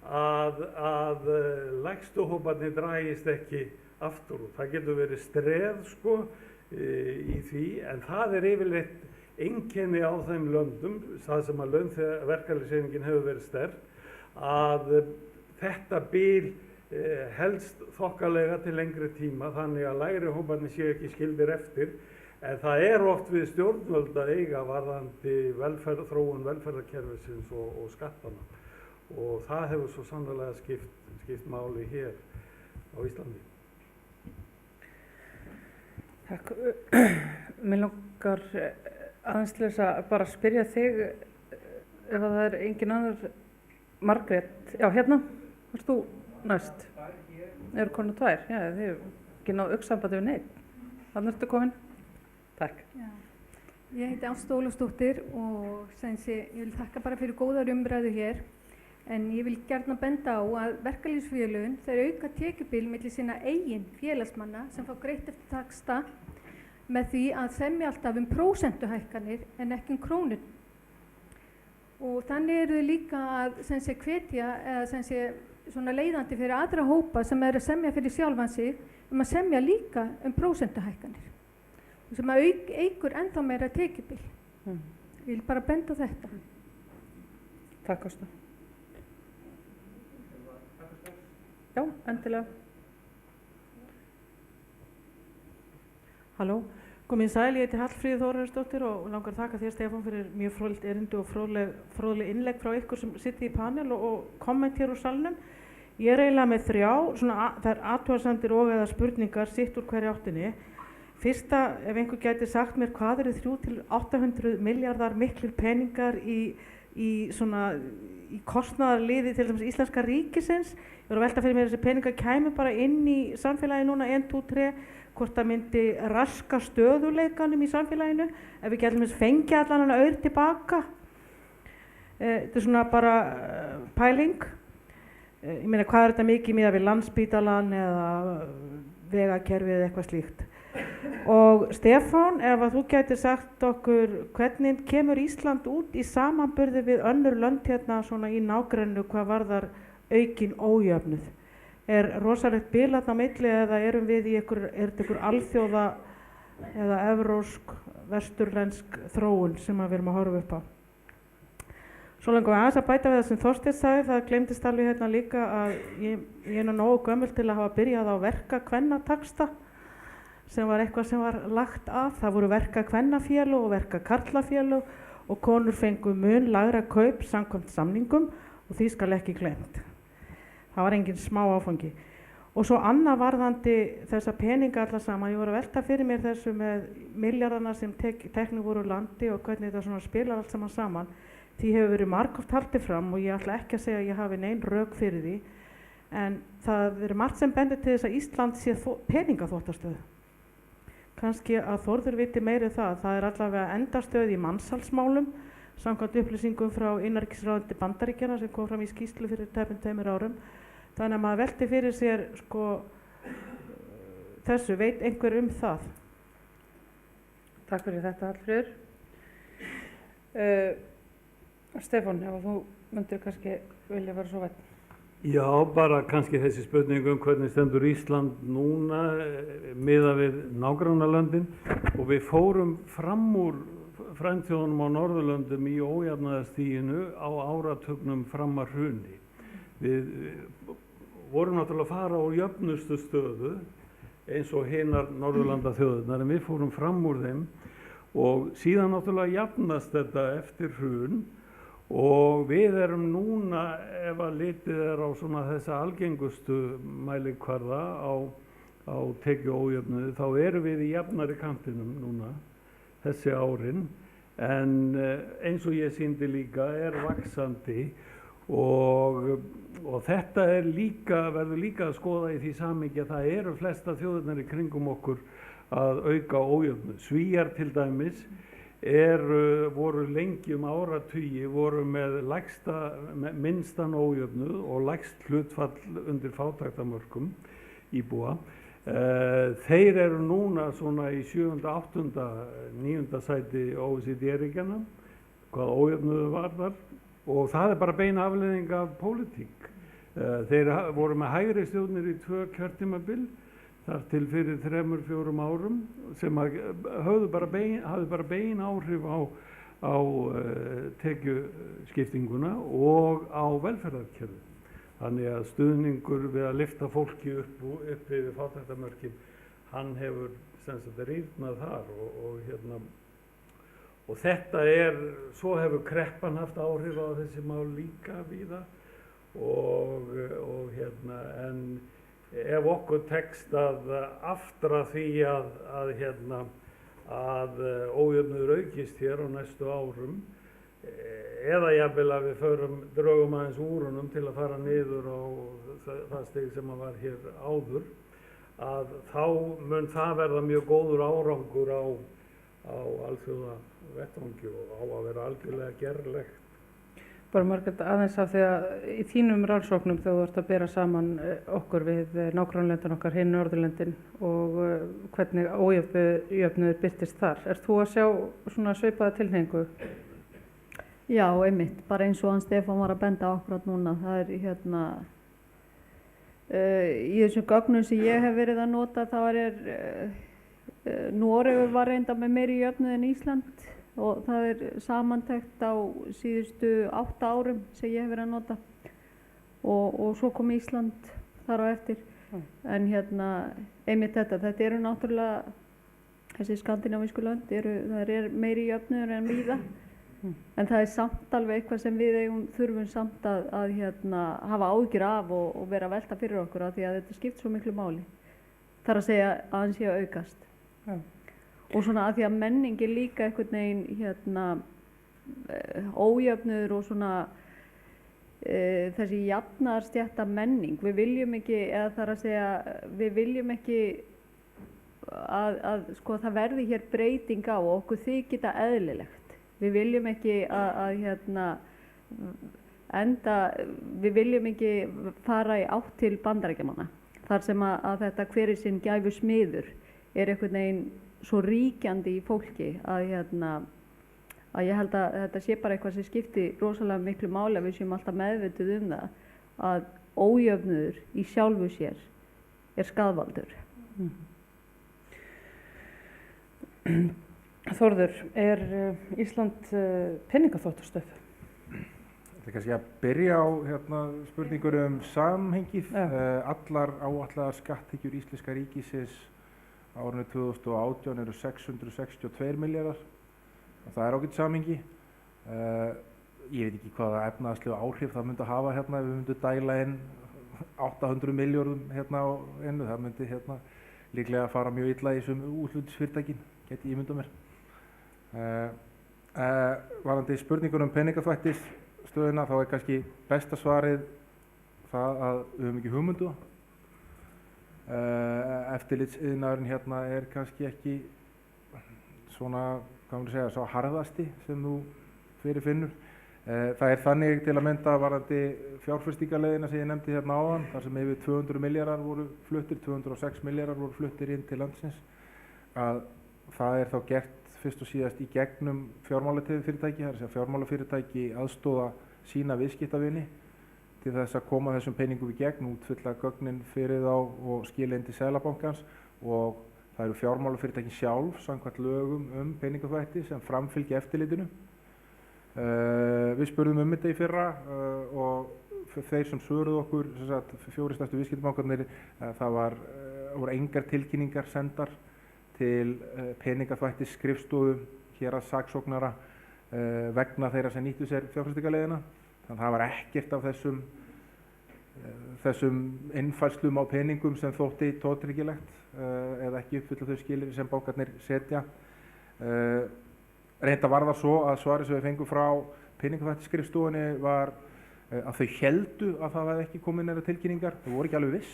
að lægstu hóparnir dragist ekki aftur og það getur verið streð í því en það er yfirleitt einkenni á þeim löndum, það sem að verkalýðshreyfingin hefur verið sterk að þetta bil helst þokkalega til lengri tíma þannig að lægri hóparnir séu ekki skildir eftir en það er oft við stjórnvöld að eiga varðandi þróun velferðarkerfisins og skattana og það hefur svo sannarlega skipt máli hér. á Íslandi. Takk. Mér langar aðeins til þess að bara spyrja þig ef að það er engin annar. Margrét, já hérna, varst þú næst? Eru konu tvær? Já, þið hefur ekki náð augnsambandi við neitt. Þannig ertu komin. Takk. Já. Ég heiti Ásta Ólafsdóttir og ég vil þakka bara fyrir góðar umræðu hér. En ég vil gjarna benda á að verkalýðsfélögin þau auka tekjubil milli sinna eigin félagsmanna sem fá greitt eftir taxta með því að semja alltaf prósentuhækkanir en ekki krónur. Og þannig eru þau líka að hvetja eða svona leiðandi fyrir aðra hópa sem eru að semja fyrir sjálfan sig að semja líka prósentuhækkanir sem að eykur ennþá meira tekjubil. Ég vil bara benda á þetta. Takk Ásta. Já, endilega. Halló, komið sæl, ég heiti Hallfríður Þórarinsdóttir og langar að þakka þér Stefán fyrir mjög fróðlegt erindi og fróðleg innlegg frá ykkur sem sittið í panel og komment hér úr salnum. Ég er eiginlega með það er athugasemdir og eða spurningar sitt úr hverju áttinni. Fyrsta, ef einhver gæti sagt mér hvað eru 300 til 800 miljardar miklir peningar í kostnaðarliði til dæmis íslenska ríkisins. Ég var að velta fyrir mér þessi peningar kæmi bara inn í samfélagi núna 1, 2, 3, hvort það myndi raska stöðuleikanum í samfélaginu ef við getum fengið allan hann auður tilbaka. Þetta er svona bara pæling. Ég meina hvað er þetta mikið miðað við Landspítalann eða vegakerfið eða eitthvað slíkt. Og Stefán, ef að þú gæti sagt okkur hvernig kemur Ísland út í samanburði við önnur lönd hérna svona í nágrennu hvað varðar aukin ójöfnuð? Er rosalegt bil þarna á milli eða erum við í er þetta einhver alþjóða eða evrósk, vesturlensk þróun sem við erum að horfa upp á? Svo langar við aðeins að bæta við það sem Þorsteinn sagði, það gleymdist alveg hérna líka að ég er nógu gömul til að hafa byrjað á verka-kvennataxta sem var eitthvað sem var lagt af. Það voru verka-kvennafélög og verka-karlafélög og konur fengu mun lægra kaup samkvæmt samningum og því skal ekki gleymt. Það var engin smá áfangi. Og svo annað varðandi þessa peninga allar saman, ég voru að velta fyrir mér þessu með milljarðana sem teknir voru úr landi og hvernig þetta svona spilar allt saman. Því hefur verið margoft haldið fram og ég ætla ekki að segja að ég hafi nein rök fyrir því, en það er margt sem bendir til þess að Ísland sé peningaþvottastöð. Kannski að Þórður viti meiri það er allavega endastöð í mansalsmálum, samkvæmt upplýsingum frá innanríkisráðuneyti Bandaríkjanna sem kom fram í skýrslu fyrir tæpum 2 árum. Þannig að maður velti fyrir sér þessu, veit einhver það? Takk fyrir þetta Hallfríður. Stefán, ef þú myndir kannski vilja vera svo vænn. Já, bara kannski þessi spurning hvernig stendur Ísland núna miðað við nágrannalöndin og við fórum fram úr frændþjóðunum á Norðurlöndum í ójafnaðarstiginu á áratugnum fram að hruni. Við vorum náttúrulega að fara úr jöfnustu stöðu eins og hinar Norðurlandaþjóðirnar en við fórum fram úr þeim og síðan náttúrulega jafnast þetta eftir hrun. Og við erum núna, ef að litið á svona þessa algengustu mælikvarða á tekjuójöfnuði, þá erum við í jafnari kantinum núna þessi árin, en eins og ég sýndi líka vaxandi og þetta verður líka að skoða í því samhengi að það eru flesta þjóðirnar í kringum okkur að auka ójöfnuð. Svíar til dæmis voru lengi áratugi voru með minnstan ójöfnuð og lægst hlutfall undir fátæktarmörkum íbúa. Þeir eru núna svona í 7., 8., 9. sæti OECD-ríkjanna hvað ójöfnuðu varðar og það er bara bein afleiðing af pólitík. Þeir voru með hægri stjórnir í 2 kjörtímabil þar til fyrir 3-4 árum sem hafði bara bein áhrif á tekjuskiptinguna og á velferðarkerfið. Þannig að stuðningur við að lyfta fólki upp yfir fátæktarmörkin, hann hefur rýrnað þar og þetta svo hefur kreppan haft áhrif á þessi mál líka víða en ef okkur tekst að aftra því að ójöfnuður aukist hér á næstu árum, eða jafnvel að við drögum aðeins úr honum til að fara niður á það stig sem að var hér áður, að þá mun það verða mjög góður árangur á alþjóða vettvangi og á að vera algjörlega gerlegt. Bara Margrét, aðeins af því að í þínum rannsóknum þegar þú ert að bera saman okkur við nágrannalöndin okkar hinn Norðurlöndin og hvernig ójöfnuður birtist þar, ert þú að sjá svona svipaða tilhneigingu? Já, einmitt, bara eins og hann Stefán var að benda á akkurat núna, það er í þessum gögnum sem ég hef verið að nota þá Noregur var reynda með meiri jöfnuð en Ísland og það er samantekt á síðustu 8 árum sem ég hef verið að nota og svo kom Ísland þar á eftir. En einmitt þetta eru náttúrulega, þessi skandinavísku lönd, það er meiri jöfnuður en víða. En það er samt alveg eitthvað sem við þurfum samt að hafa áhyggjur af og vera að velta fyrir okkur af því að þetta skipt svo miklu máli. Það er að segja að hann sé að aukast. Ja. Og svona að því að menningi líka einhvern veginn ójöfnuður og svona þessi jafnaðarstétta menning. Við viljum ekki, eða það er að segja, við viljum ekki að sko það verði hér breyting á og okkur þykir það eðlilegt. Við viljum ekki við viljum ekki fara í átt til Bandaríkjamanna þar sem að þetta hver er sinn gæfu smiður er einhvern veginn svo ríkjandi í fólki að ég held að þetta sé bara eitthvað sem skipti rosalega miklu máli að við séum alltaf meðvituð það að ójöfnuður í sjálfu sér er skaðvaldur. Þórður, er Ísland peningaþvættastöð? Það er kannski að byrja á spurningur samhengið. Allar áætlaðar skatttekjur íslenska ríkisins á árinu 2018 eru 662 milljarðar. Það er ágætt samhengi. Ég veit ekki hvaða efnahagslegu áhrif það myndi hafa ef við myndum dæla inn 800 milljörðum á einu. Það myndi líklega fara mjög illa í þessum útflutningsfyrirtækin, geti ég myndað mér. Varðandi spurningur peningaþvættisstöðuna þá er kannski besta svarið það að við höfum ekki hugmyndu. Eftirlitsiðnaðurinn er kannski ekki svona, hvað maður segja, svo harðasti sem þú fyrirfinnur. Það er þannig til að mynda varðandi fjárfestingarleiðina sem ég nefndi áðan, þar sem yfir 200 milljarðar voru fluttir, 206 milljarðar voru fluttir inn til landsins, að það er þá gert fyrst og síðast í gegnum fjármálafyrirtæki, það er að segja fjármálafyrirtæki aðstoða sína viðskiptavini til þess að koma þessum peningum í gegn, útfylla gögnin fyrir þá og skila inn til Seðlabankans og það eru fjármálafyrirtækin sjálf samkvæmt lögum peningaþvætti sem framfylgja eftirlitinu. Við spurðum þetta í fyrra og þeir sem svöruðu okkur, 4 stærstu viðskiptabankarnir, það voru engar tilkynningar sendar til peningaþvættisskrifstofu héraðssaksóknara vegna þeirra sem nýttu sér fjárfestingarleiðina. Þannig að það var ekkert af þessum innfærslum á peningum sem þótti tortryggilegt eða ekki uppfylla þau skilyrði sem bankarnir setja. Reynda var það svo að svarið sem við fengum frá peningaþvættisskrifstofunni var að þau héldu að það hefði ekki komið neina tilkynningar. Þau voru ekki alveg viss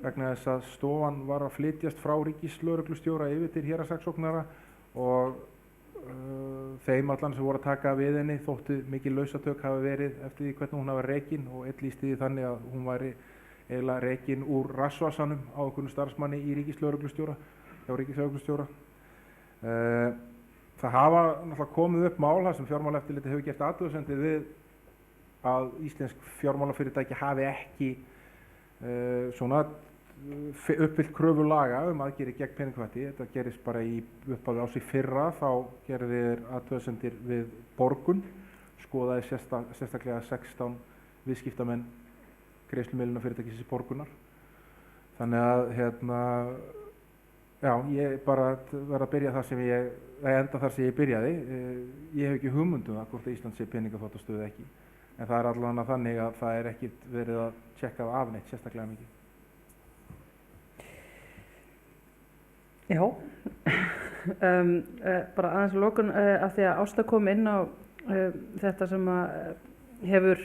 vegna þess að stofan var að flytjast frá ríkislögreglustjóra yfir til héraðssaksóknara og þeim allan sem voru að taka við henni þóttu mikil lausatök hafi verið eftir því hvernig hún hafi rekin og einn lýsti því þannig að hún væri eiginlega rekin úr rassvasanum á einhvern starfsmanni í ríkislögreglustjóra, hjá ríkislögreglustjóra. Það hafa náttúrulega komið upp mál þar sem fjármálaeftirlitið hefur gert athugasemdir við að íslensk fjármálafyrirtæki hafi ekki uppfyllt kröfur laga aðgerðir gegn peningaþvætti. Þetta gerist bara í upphafi árs í fyrra, þá gerðu þeir athugasemdir við Borgun, skoðaði sérstaklega 16 viðskiptamenn greiðslumiðlunarfyrirtækisins Borgunar. Þannig að já, ég bara verð að byrja þar sem enda þar sem ég byrjaði. Ég hef ekki hugmynd það hvort Ísland sé peningaþvættastöð eða ekki. En það er allavega þannig að það er ekkert verið að tjekka það af neitt sérstaklega mikið. Já, bara aðeins að lokum af því að Ásta kom inn á þetta sem að hefur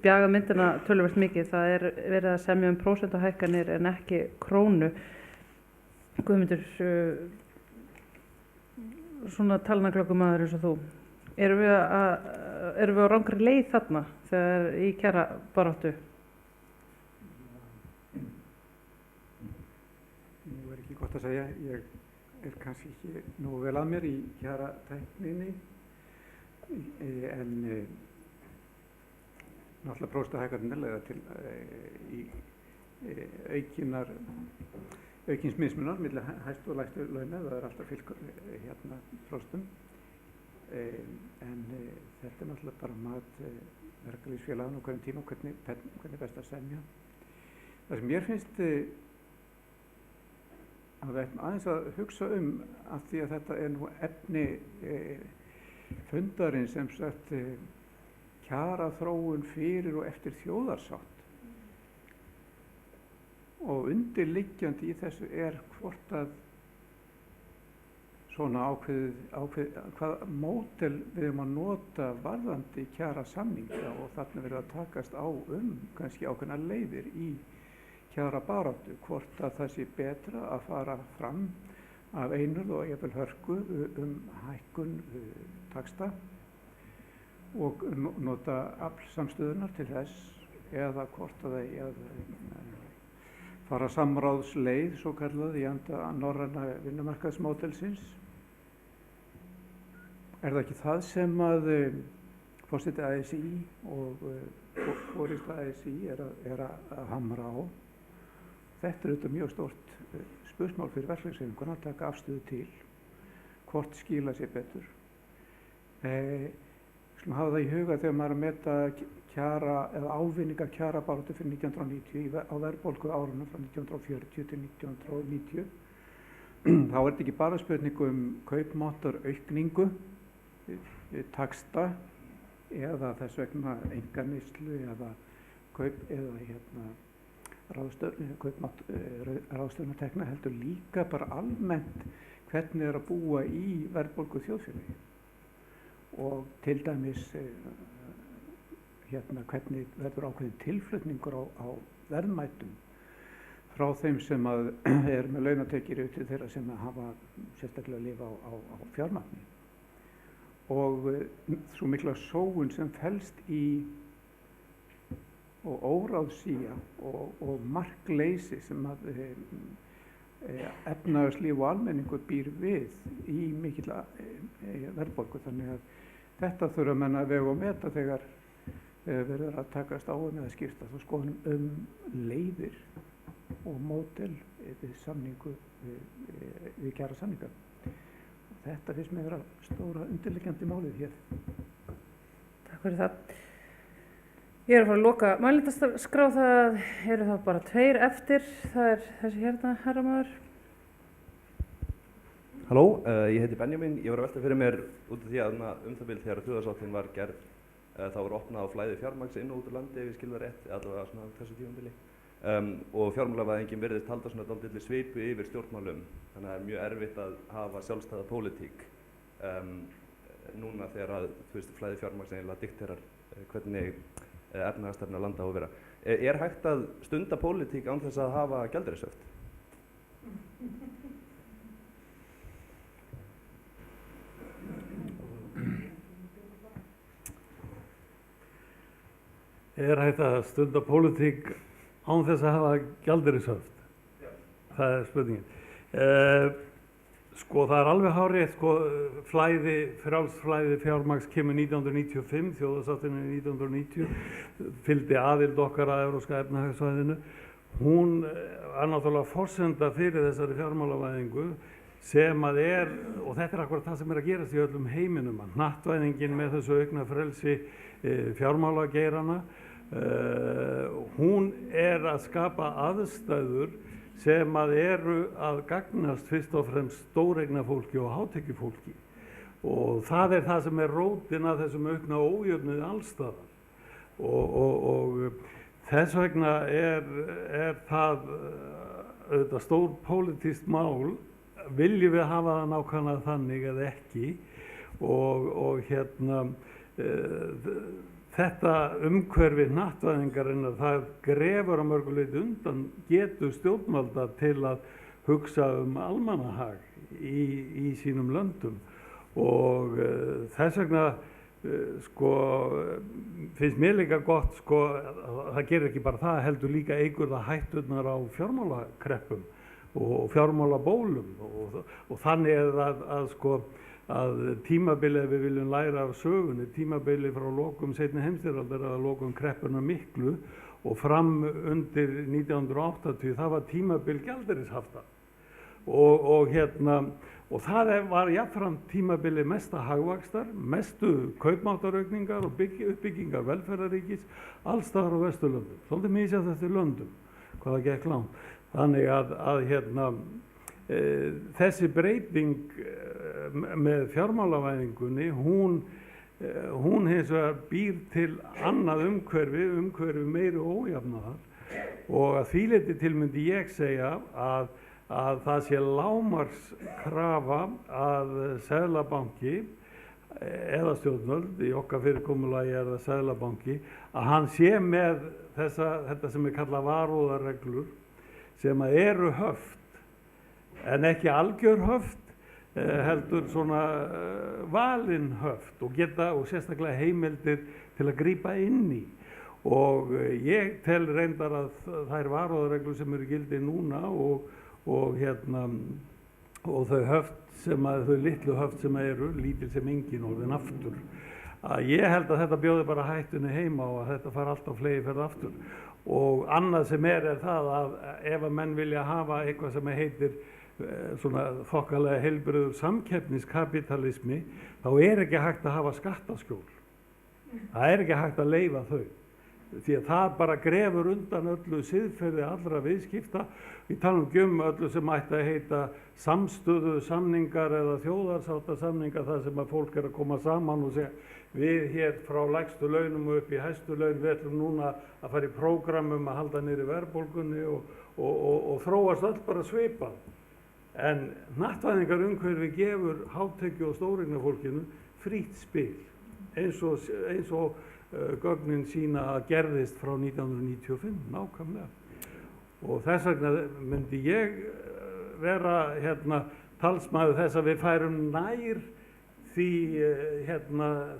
bjagað myndina töluvert mikið. Það er verið að semja prósentuhækkanir en ekki krónu. Guðmundur, svona talnaklökkumaður eins og þú, erum við á rangri leið þarna þegar í kjarabaráttu? Nú er ekki gott að segja, ég er kannski ekki nú vel að mér í kjaratækninni, en náttúrulega prósentuhækkanir leiða til aukins mismunar milli hæstu og lægstu launa, það er alltaf prósentum, en þetta er náttúrulega bara mat verkalýðsfélaganna á hverjum tíma hvernig best að semja. Það sem mér finnst að við ætlum aðeins að hugsa af því að þetta er nú efni fundarins sem sagt kjaraþróun fyrir og eftir þjóðarsátt, og undirliggjandi í þessu er hvort að svona ákveðið hvaða módel við erum að nota varðandi kjarasamninga, og þarna verður að takast á kannski ákveðnar leiðir í kjarabaráttu, hvort að það sé betra að fara fram af einurð og jafnvel hörku hækkun taxta og nota aflsamstöðunar til þess, eða hvort að það fara samráðsleið, svo kallað, í anda norræna vinnumarkaðsmódelsins. Er það ekki það sem að forseti ASÍ og forysta ASÍ er að hamra á? Þetta er auðvitað mjög stórt spursmál fyrir verkalýðshreyfinguna að taka afstöðu til, hvort skila sér betur. Skulum hafa það í huga þegar maður er að meta kjara eða ávinninga kjarabaráttu fyrir 1990 á verðbólgu árunum frá 1940 til 1990. Þá er þetta ekki bara spurning kaupmáttaraukningu, taxta eða þess vegna einkaneyslu eða kaup eða ráðstöfunartekna, heldur líka bara almennt hvernig er að búa í verðbólgu þjóðfélagi, og til dæmis hvernig verður ákveðin tilflutningur á verðmætum frá þeim sem er með launatekjur til þeirra sem hafa sérstaklega að lifa á fjármagni, og svo mikla sóun sem felst í og óráðsía og markleysi sem að efnahagslíf og almenningur býr við í mikilla verðbólgu. Þannig að þetta þurfa menn að vega og meta þegar verður að takast á eða skipta þá skoðunum leiðir og módel við samningu við kjarasamninga. Þetta finnst mér vera stóra undirliggjandi málið hér. Takk fyrir það. Ég er að fara að loka mælendaskrá, það eru þá bara 2 eftir. Það er þessi hérna, herramaður. Halló, ég heiti Benjamin. Ég var að velta fyrir mér út af því að það bil þegar þjóðarsáttin var gerð, þá var opnað á flæði fjármagns inn og út úr landi, ef ég skil það rétt, allavega svona þessu tímabili. Og fjármálavæðingin virðist halda svona dálítilli svipu yfir stjórnmálum, þannig að það er mjög erfitt að hafa sjálfstæða pólitík núna þegar að flæði fjármagns eiginlega dikterar hvernig efnahagsstefna landa á að vera. Er hægt að stunda pólitík án þess að hafa gjaldeyrishöft? Er hægt að stunda pólitík án þess að hafa gjaldeyrishöft? Það er spurningin. Sko það er alveg hárrétt, frjálst flæði fjármagns kemur 1995, þjóðarsáttin 1990, fylgdi aðild okkar að Evrópska efnahagssvæðinu. Hún er náttúrulega forsenda fyrir þessari fjármálavæðingu sem að og þetta er akkurat það sem er að gerast í öllum heiminum, að hnattvæðingin með þessu aukna frelsi fjármálageirana, hún er að skapa aðstæður sem að eru að gagnast fyrst og fremst stóreignafólki og hátekjufólki, og það er það sem er rótin að þessum aukna ójöfnuði allsstaðar, og þess vegna er það auðvitað stór pólitískt mál viljum við hafa það nákvæmlega þannig eða ekki og þetta umhverfi hnattvæðingarinnar það grefur að mörgu leyti undan getu stjórnvalda til að hugsa almannahag í sínum löndum og þess vegna finnst mér líka gott það gerir ekki bara það heldur líka eykur það hætturnar á fjármálakreppum og fjármálabólum og þannig að tímabili ef við viljum læra af sögunni tímabili frá lokum seinni heimsstyrjaldar eða lokum kreppuna miklu og fram undir 1980 það var tímabil gjaldeyrishafta og það var jafnframt tímabili mesta hagvaxtar, mestu kaupmáttaraukningar og uppbyggingar velferðaríkis alls staðar á Vesturlöndum, svolítið misjafnt eftir löndum, hvað það gekk langt. Þannig að þessi breyting með fjármálavæðingunni, hún hins vegar býr til annað umhverfi meiri ójafnaðar og að því leyti til myndi ég segja að það sé lágmarkskrafa að Seðlabanki eða stjórnvöld, í okkar fyrirkomulagi það Seðlabanki, að hann sé með þetta sem kallað varúðarreglur sem eru höft, en ekki algjör höft, heldur svona valin höft og sérstaklega heimildir til að grípa inn í. Og ég tel reyndar að þær varúðarreglur sem eru gildi núna og þau höft þau litlu höft sem eru, lítil sem engin orðin aftur. Að ég held að þetta bjóði bara hættunni heima og að þetta fari alltaf flegi ferð aftur. Og annað sem það að ef að menn vilja hafa eitthvað sem heitir svona þokkalega heilbrigður samkeppniskapitalismi, þá ekki hægt að hafa skattaskjól. Það ekki hægt að leyfa þau. Því að það bara grefur undan öllu siðferði allra viðskipta. Við talum öllu sem ætti að heita samstöðu samningar eða þjóðarsáttasamningar þar sem að fólk að koma saman og segja við hér frá lægstu launum og upp í hæstu laun við ætlum núna að fara í prógramum að halda niðri verðbólgunni og þróast öll bara svipað. En hnattvæðingarumhverfi gefur hátekju og stóreignafólkinu frítt spil eins og gögnin sína að gerðist frá 1995 nákvæmlega. Og þess vegna myndi ég vera talsmaður þess að við færum nær því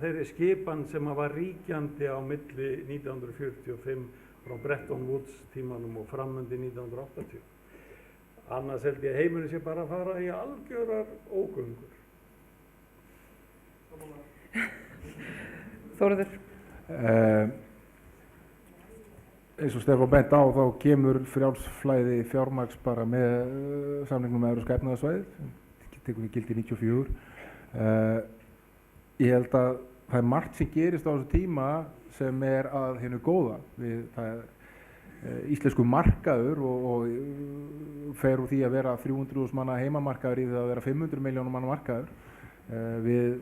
þeirri skipan sem var ríkjandi á milli 1945 frá Bretton Woods tímanum og framundi 1980. Annars held ég heimurinn sé bara að fara í algjörar ógöngur. Þórður. Eins og Stefán bent á þá kemur frjálsflæði fjármagns bara með samningnum með Evrópska efnahagssvæðið sem tekur við gildi 1994. Ég held að það margt sem gerist á þessu tíma sem að hinu góða við íslensku markaður og fer úr því að vera 300.000 manna heimamarkaður í það að vera 500 milljónum manna markaður. Við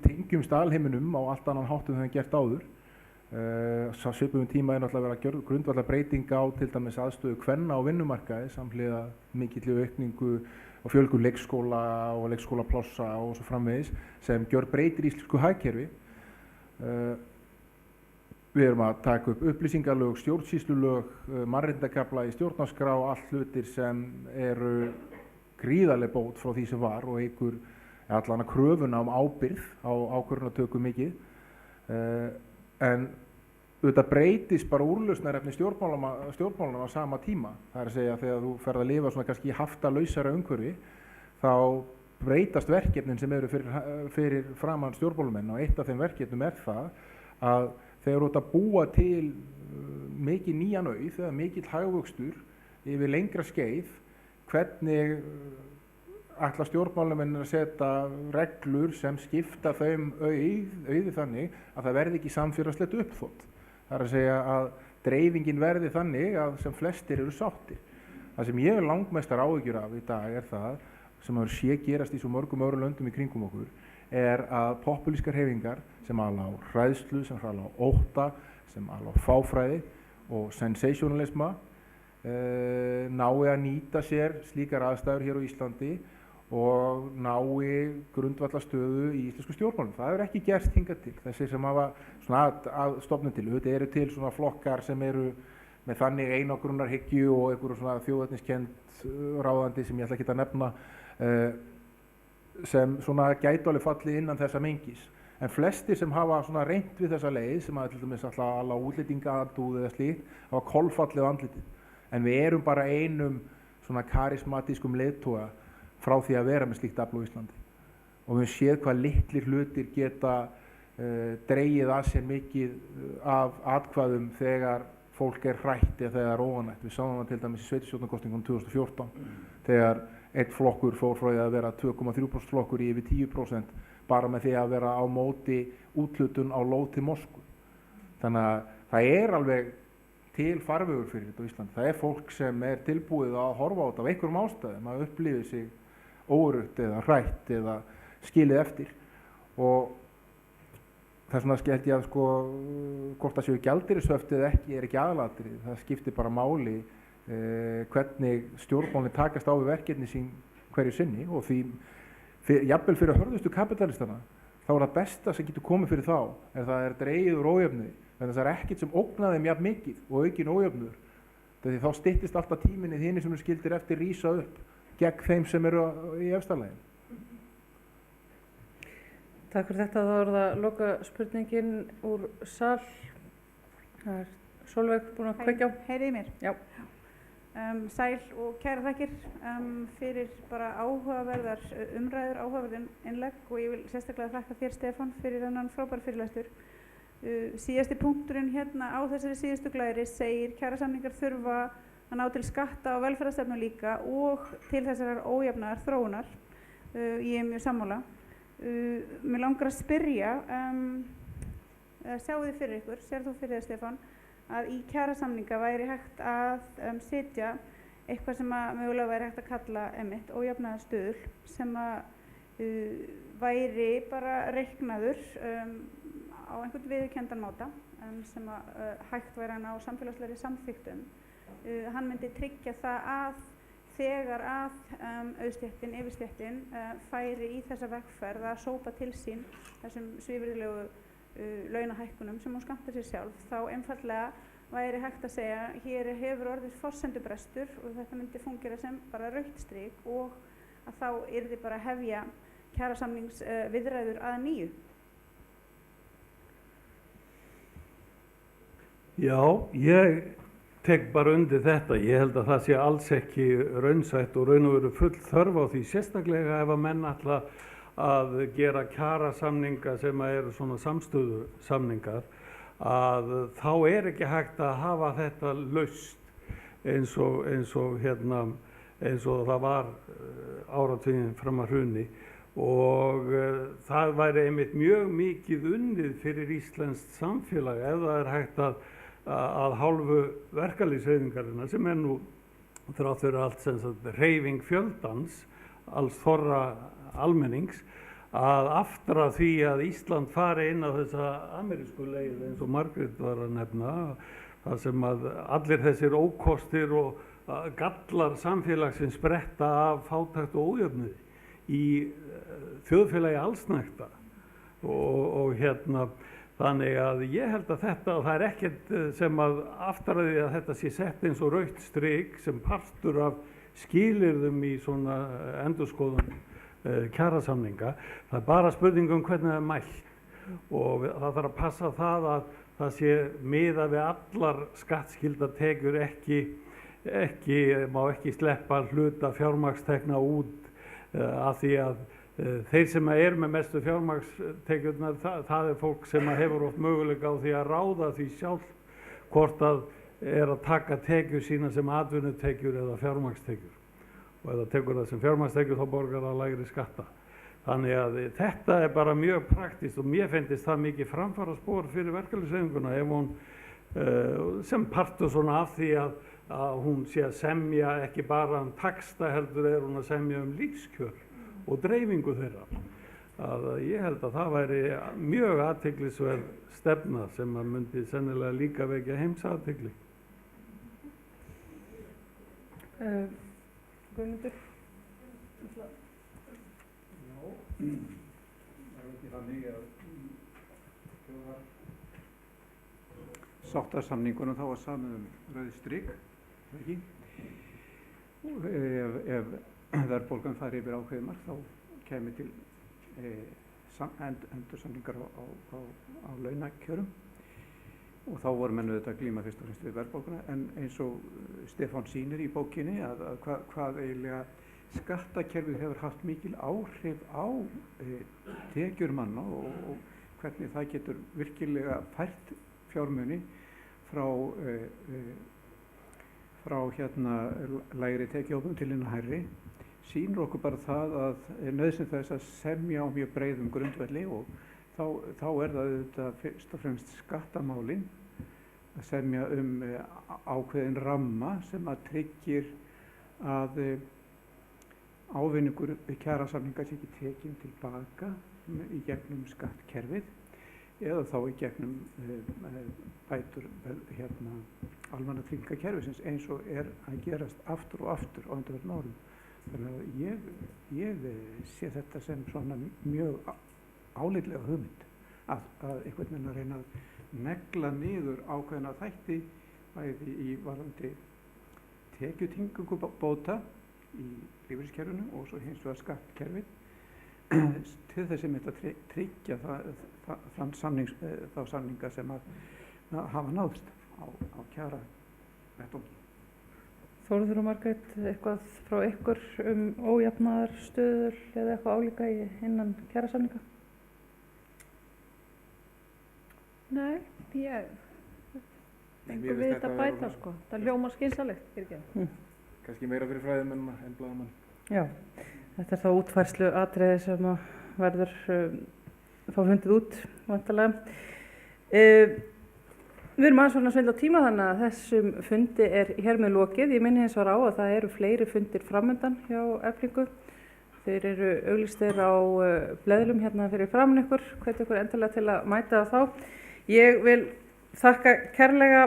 tengjumst alheiminum á allt annan hátt en það gert áður. Svipuðum tíma náttúrulega verið að grundvallar breytinga á til dæmis aðstöðu kvenna á vinnumarkaði samhliða mikilli aukningu og fjölgun leikskóla og leikskólaplássa og svo framvegis sem gjörbreytir íslensku hagkerfi. Við erum að taka upp upplýsingalög, stjórnsýslulög, mannréttindakafla í stjórnarskrá, allt hlutir sem eru gríðarleg bót frá því sem var og eykur allan að kröfuna ábyrgð á ákvörðunartöku mikið. En auðvitað breytist bara úrlausnarefni stjórnmálanna á sama tíma. Það að segja þegar þú ferð að lifa svona kannski haftalausara umhverfi þá breytast verkefnin sem eru fyrir framan stjórnmálamenn og eitt af þeim verkefnum það að þegar þú ert að búa til mikið nýjan auð eða mikill hagvöxtur yfir lengra skeið, hvernig ætla stjórnmálamenn að setja reglur sem skipta þeim auði þannig að það verði ekki samfélagslegt uppþot. Það að segja að dreifingin verði þannig að sem flestir eru sáttir. Það sem ég langmestar áhyggjur af í dag það sem sé gerast í svo mörgum öðrum löndum í kringum okkur að popúlískar hreyfingar sem ala á hræðslu, sem ala á ótta, sem ala á fáfræði og sensationalisma nái að nýta sér slíkar aðstæður hér á Íslandi og nái grundvallarstöðu í íslensku stjórnmálum. Það hefur ekki gerst hingað til. Þessir sem hafa svona að stofnum til, auðvitað eru til svona flokkar sem eru með þannig einangrunarhyggju og einhverju svona þjóðerniskennd ráðandi sem ég ætla ekki að nefna sem svona gætu alveg fallið innan þessa mengis. En flestir sem hafa svona reynt við þessa leið, sem að til dæmis alltaf alla útlendingaandúð eða slíkt, hafa kolfallið á andlitið. En við erum bara einum svona karismatískum leiðtoga frá því að vera með slíkt afl á Íslandi. Og við höfum séð hvað litlir hlutir geta dregið að sér mikið af atkvæðum þegar fólk er hrætt eða þegar það er óánægt. Við sáum það til dæmis í sveitarstjórnarkosningunum 2014 þegar einn flokkur fór frá því að vera 2,3% flokkur í yfir 10% bara með því að vera á móti úthlutun á lóð til Moskvu. Þannig að það er alveg til farvegur fyrir þetta á Íslandi. Það er fólk sem er tilbúið að horfa á þetta af einhverjum ástæðum að upplifi sig óöruggt eða hrætt eða skilið eftir. Og þess vegna held ég að sko, hvort það séu gjaldeyrishöft eða ekki er ekki aðalatriði. Það skiptir bara máli hvernig stjórnmálin takast á við verkefni sín hverju sinni og því jafnvel fyrir hörðustu kapitalistana þá er það besta sem getur komið fyrir þá er það er dregið úr ójöfnuði en það er ekkert sem ógnar þeim jafn mikið og aukin ójöfnuður því þá styttist alltaf tíminni þínir sem eru skildir eftir rísa upp gegn þeim sem eru í efsta laginu. Takk fyrir þetta. Þá er það loka spurningin úr sal. Það er Sólveig búin að kveikja á. Heyrið í mér? Já. Sæl og kæra þakkir fyrir bara áhugaverðar umræður, áhugaverðin innlegg og ég vil sérstaklega þakka þér Stefán fyrir þennan frábær fyrirlestur. Síðasti punkturinn hérna á þessari síðustu glæri segir kjarasamningar þurfa að ná til skatta og velferðarstefnu líka og til þessarar ójafnaðar þróunar. Ég er mjög sammála. Mér langar að spyrja, sjáu þið fyrir ykkur, sér þú fyrir þér Stefán, að í kjarasamninga væri hægt að setja eitthvað sem að mögulega væri hægt að kalla ójafnaðarstuðul sem að væri bara reiknaður á einhvern viðurkenndan máta sem að hægt væri að ná samfélagslegri samþykktum. Hann myndi tryggja það að þegar að auðstéttin, yfirstéttin færi í þessa vegferð að sópa til sín þessum svívirðilegu launahækkunum sem hún skammtar sér sjálf, þá einfaldlega væri hægt að segja hér hefur orðið forsendubrestur og þetta myndi fungera sem bara rautt strik og að þá yrði bara að hefja kjarasamningsviðræður að nýju. Já, ég tek bara undir þetta. Ég held að það sé alls ekki raunsætt og raun og veru full þörf á því, sérstaklega ef að menn ætla að gera kjarasamninga sem eru svona samstöðusamningar, að þá er ekki hægt að hafa þetta laust eins og það var áratuginn fram að hruni og það væri einmitt mjög mikið unnið fyrir íslenskt samfélag ef það er hægt að hálfu verkalýðshreyfingarinnar sem er nú þrátt fyrir allt sem sagt hreyfing fjöldans, alls þorra almennings, að aftra því að Ísland fari inn á þessa amerísku leið eins og Margrét var að nefna, þar sem að allir þessir ókostir og gallar samfélagsins spretta af fátækt og ójöfnuði í þjóðfélagi allsnægta og þannig að ég held að þetta, og það er ekkert sem að aftaraði að þetta sé sett eins og rautt strik sem partur af skilyrðum í svona endurskoðun kjarasamninga. Það er bara spurning hvernig það er mælt og það þarf að passa það að það sé miðað við allar skattskildar tekjur má ekki sleppa hluta fjármagnstekna út af því að þeir sem er með mestu fjármagnstekjurnar, það er fólk sem hefur oft möguleika á því að ráða því sjálf hvort að er að taka tekjur sína sem atvinnutekjur eða fjármagnstekjur. Og ef það tekur það sem fjármagnstekjur þá borgar það lægri skatta. Þannig að þetta er bara mjög praktískt og mér finnst það mikið framfaraspor fyrir verkalýðshreyfinguna ef hún sem partur svona af því að hún sé að semja ekki bara taxta heldur er hún að semja lífskjör og dreifingu þeirra. Ég held að það væri mjög athyglisverð stefna sem að myndi sennilega líka vekja heimsathygli. Guðmundur? Sáttasamningunum þá var samið rauð strik, ekki? Og ef verðbólgan fari yfir ákveðið mark þá kemur til endursamningar á launakjörum og þá voru menn auðvitað að glíma fyrst og fremst við verðbólguna, en eins og Stefán sýnir í bókinni að hvað eiginlega skattakerfið hefur haft mikil áhrif á tekjur manna og hvernig það getur virkilega fært fjármuni frá lægri tekjuhópum til hinna hærri, sýnir okkur bara það að nauðsyn þess að semja á mjög breiðum grundvelli og þá er það auðvitað fyrst og fremst skattamálin að semja ákveðin ramma sem að tryggir að ávinningur kjarasamninga sé ekki tekinn tilbaka í gegnum skattkerfið eða þá í gegnum bætur almannatryggingakerfisins eins og er að gerast aftur og aftur á undanförnum árum. Þannig að ég sé þetta sem svona mjög álitlega hugmynd að einhvern veginn að reyna að negla niður ákveðna þætti bæði í varðandi tekjutengingu bóta í lífeyriskerfinu og svo hins vegar skattkerfið til þess að tryggja þá samninga sem að hafa náðst á kjara vettvangi. Þórður og Margrét, eitthvað frá ykkur ójafnaðar stöður eða eitthvað álíka innan kjarasamninga? Nei, ég fengur við þetta bæta sko. Það hljómar skynsamlegt, Kannski meira fyrir fræðimenn en blaðamenn. Já, þetta er þá útfærslu atriði sem verður þá fundið út væntanlega. Við erum aðeins farin að svindla á tíma þannig að þessum fundi er hér með lokið. Ég minni hins vegar á að það eru fleiri fundir framundan hjá Eflingu. Þeir eru auglýstir á blöðlum hérna fyrir framan ykkur, hvet ykkur endilega til að mæta þá. Ég vil þakka kærlega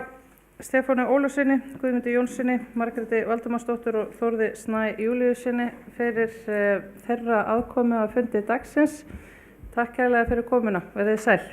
Stefáni Ólafssyni, Guðmundi Jónssyni, Margréti Valdimarsdóttur og Þórði Snæ Júlíussyni fyrir þeirra aðkomu að fundi dagsins. Takk kærlega fyrir komuna, verið sæl.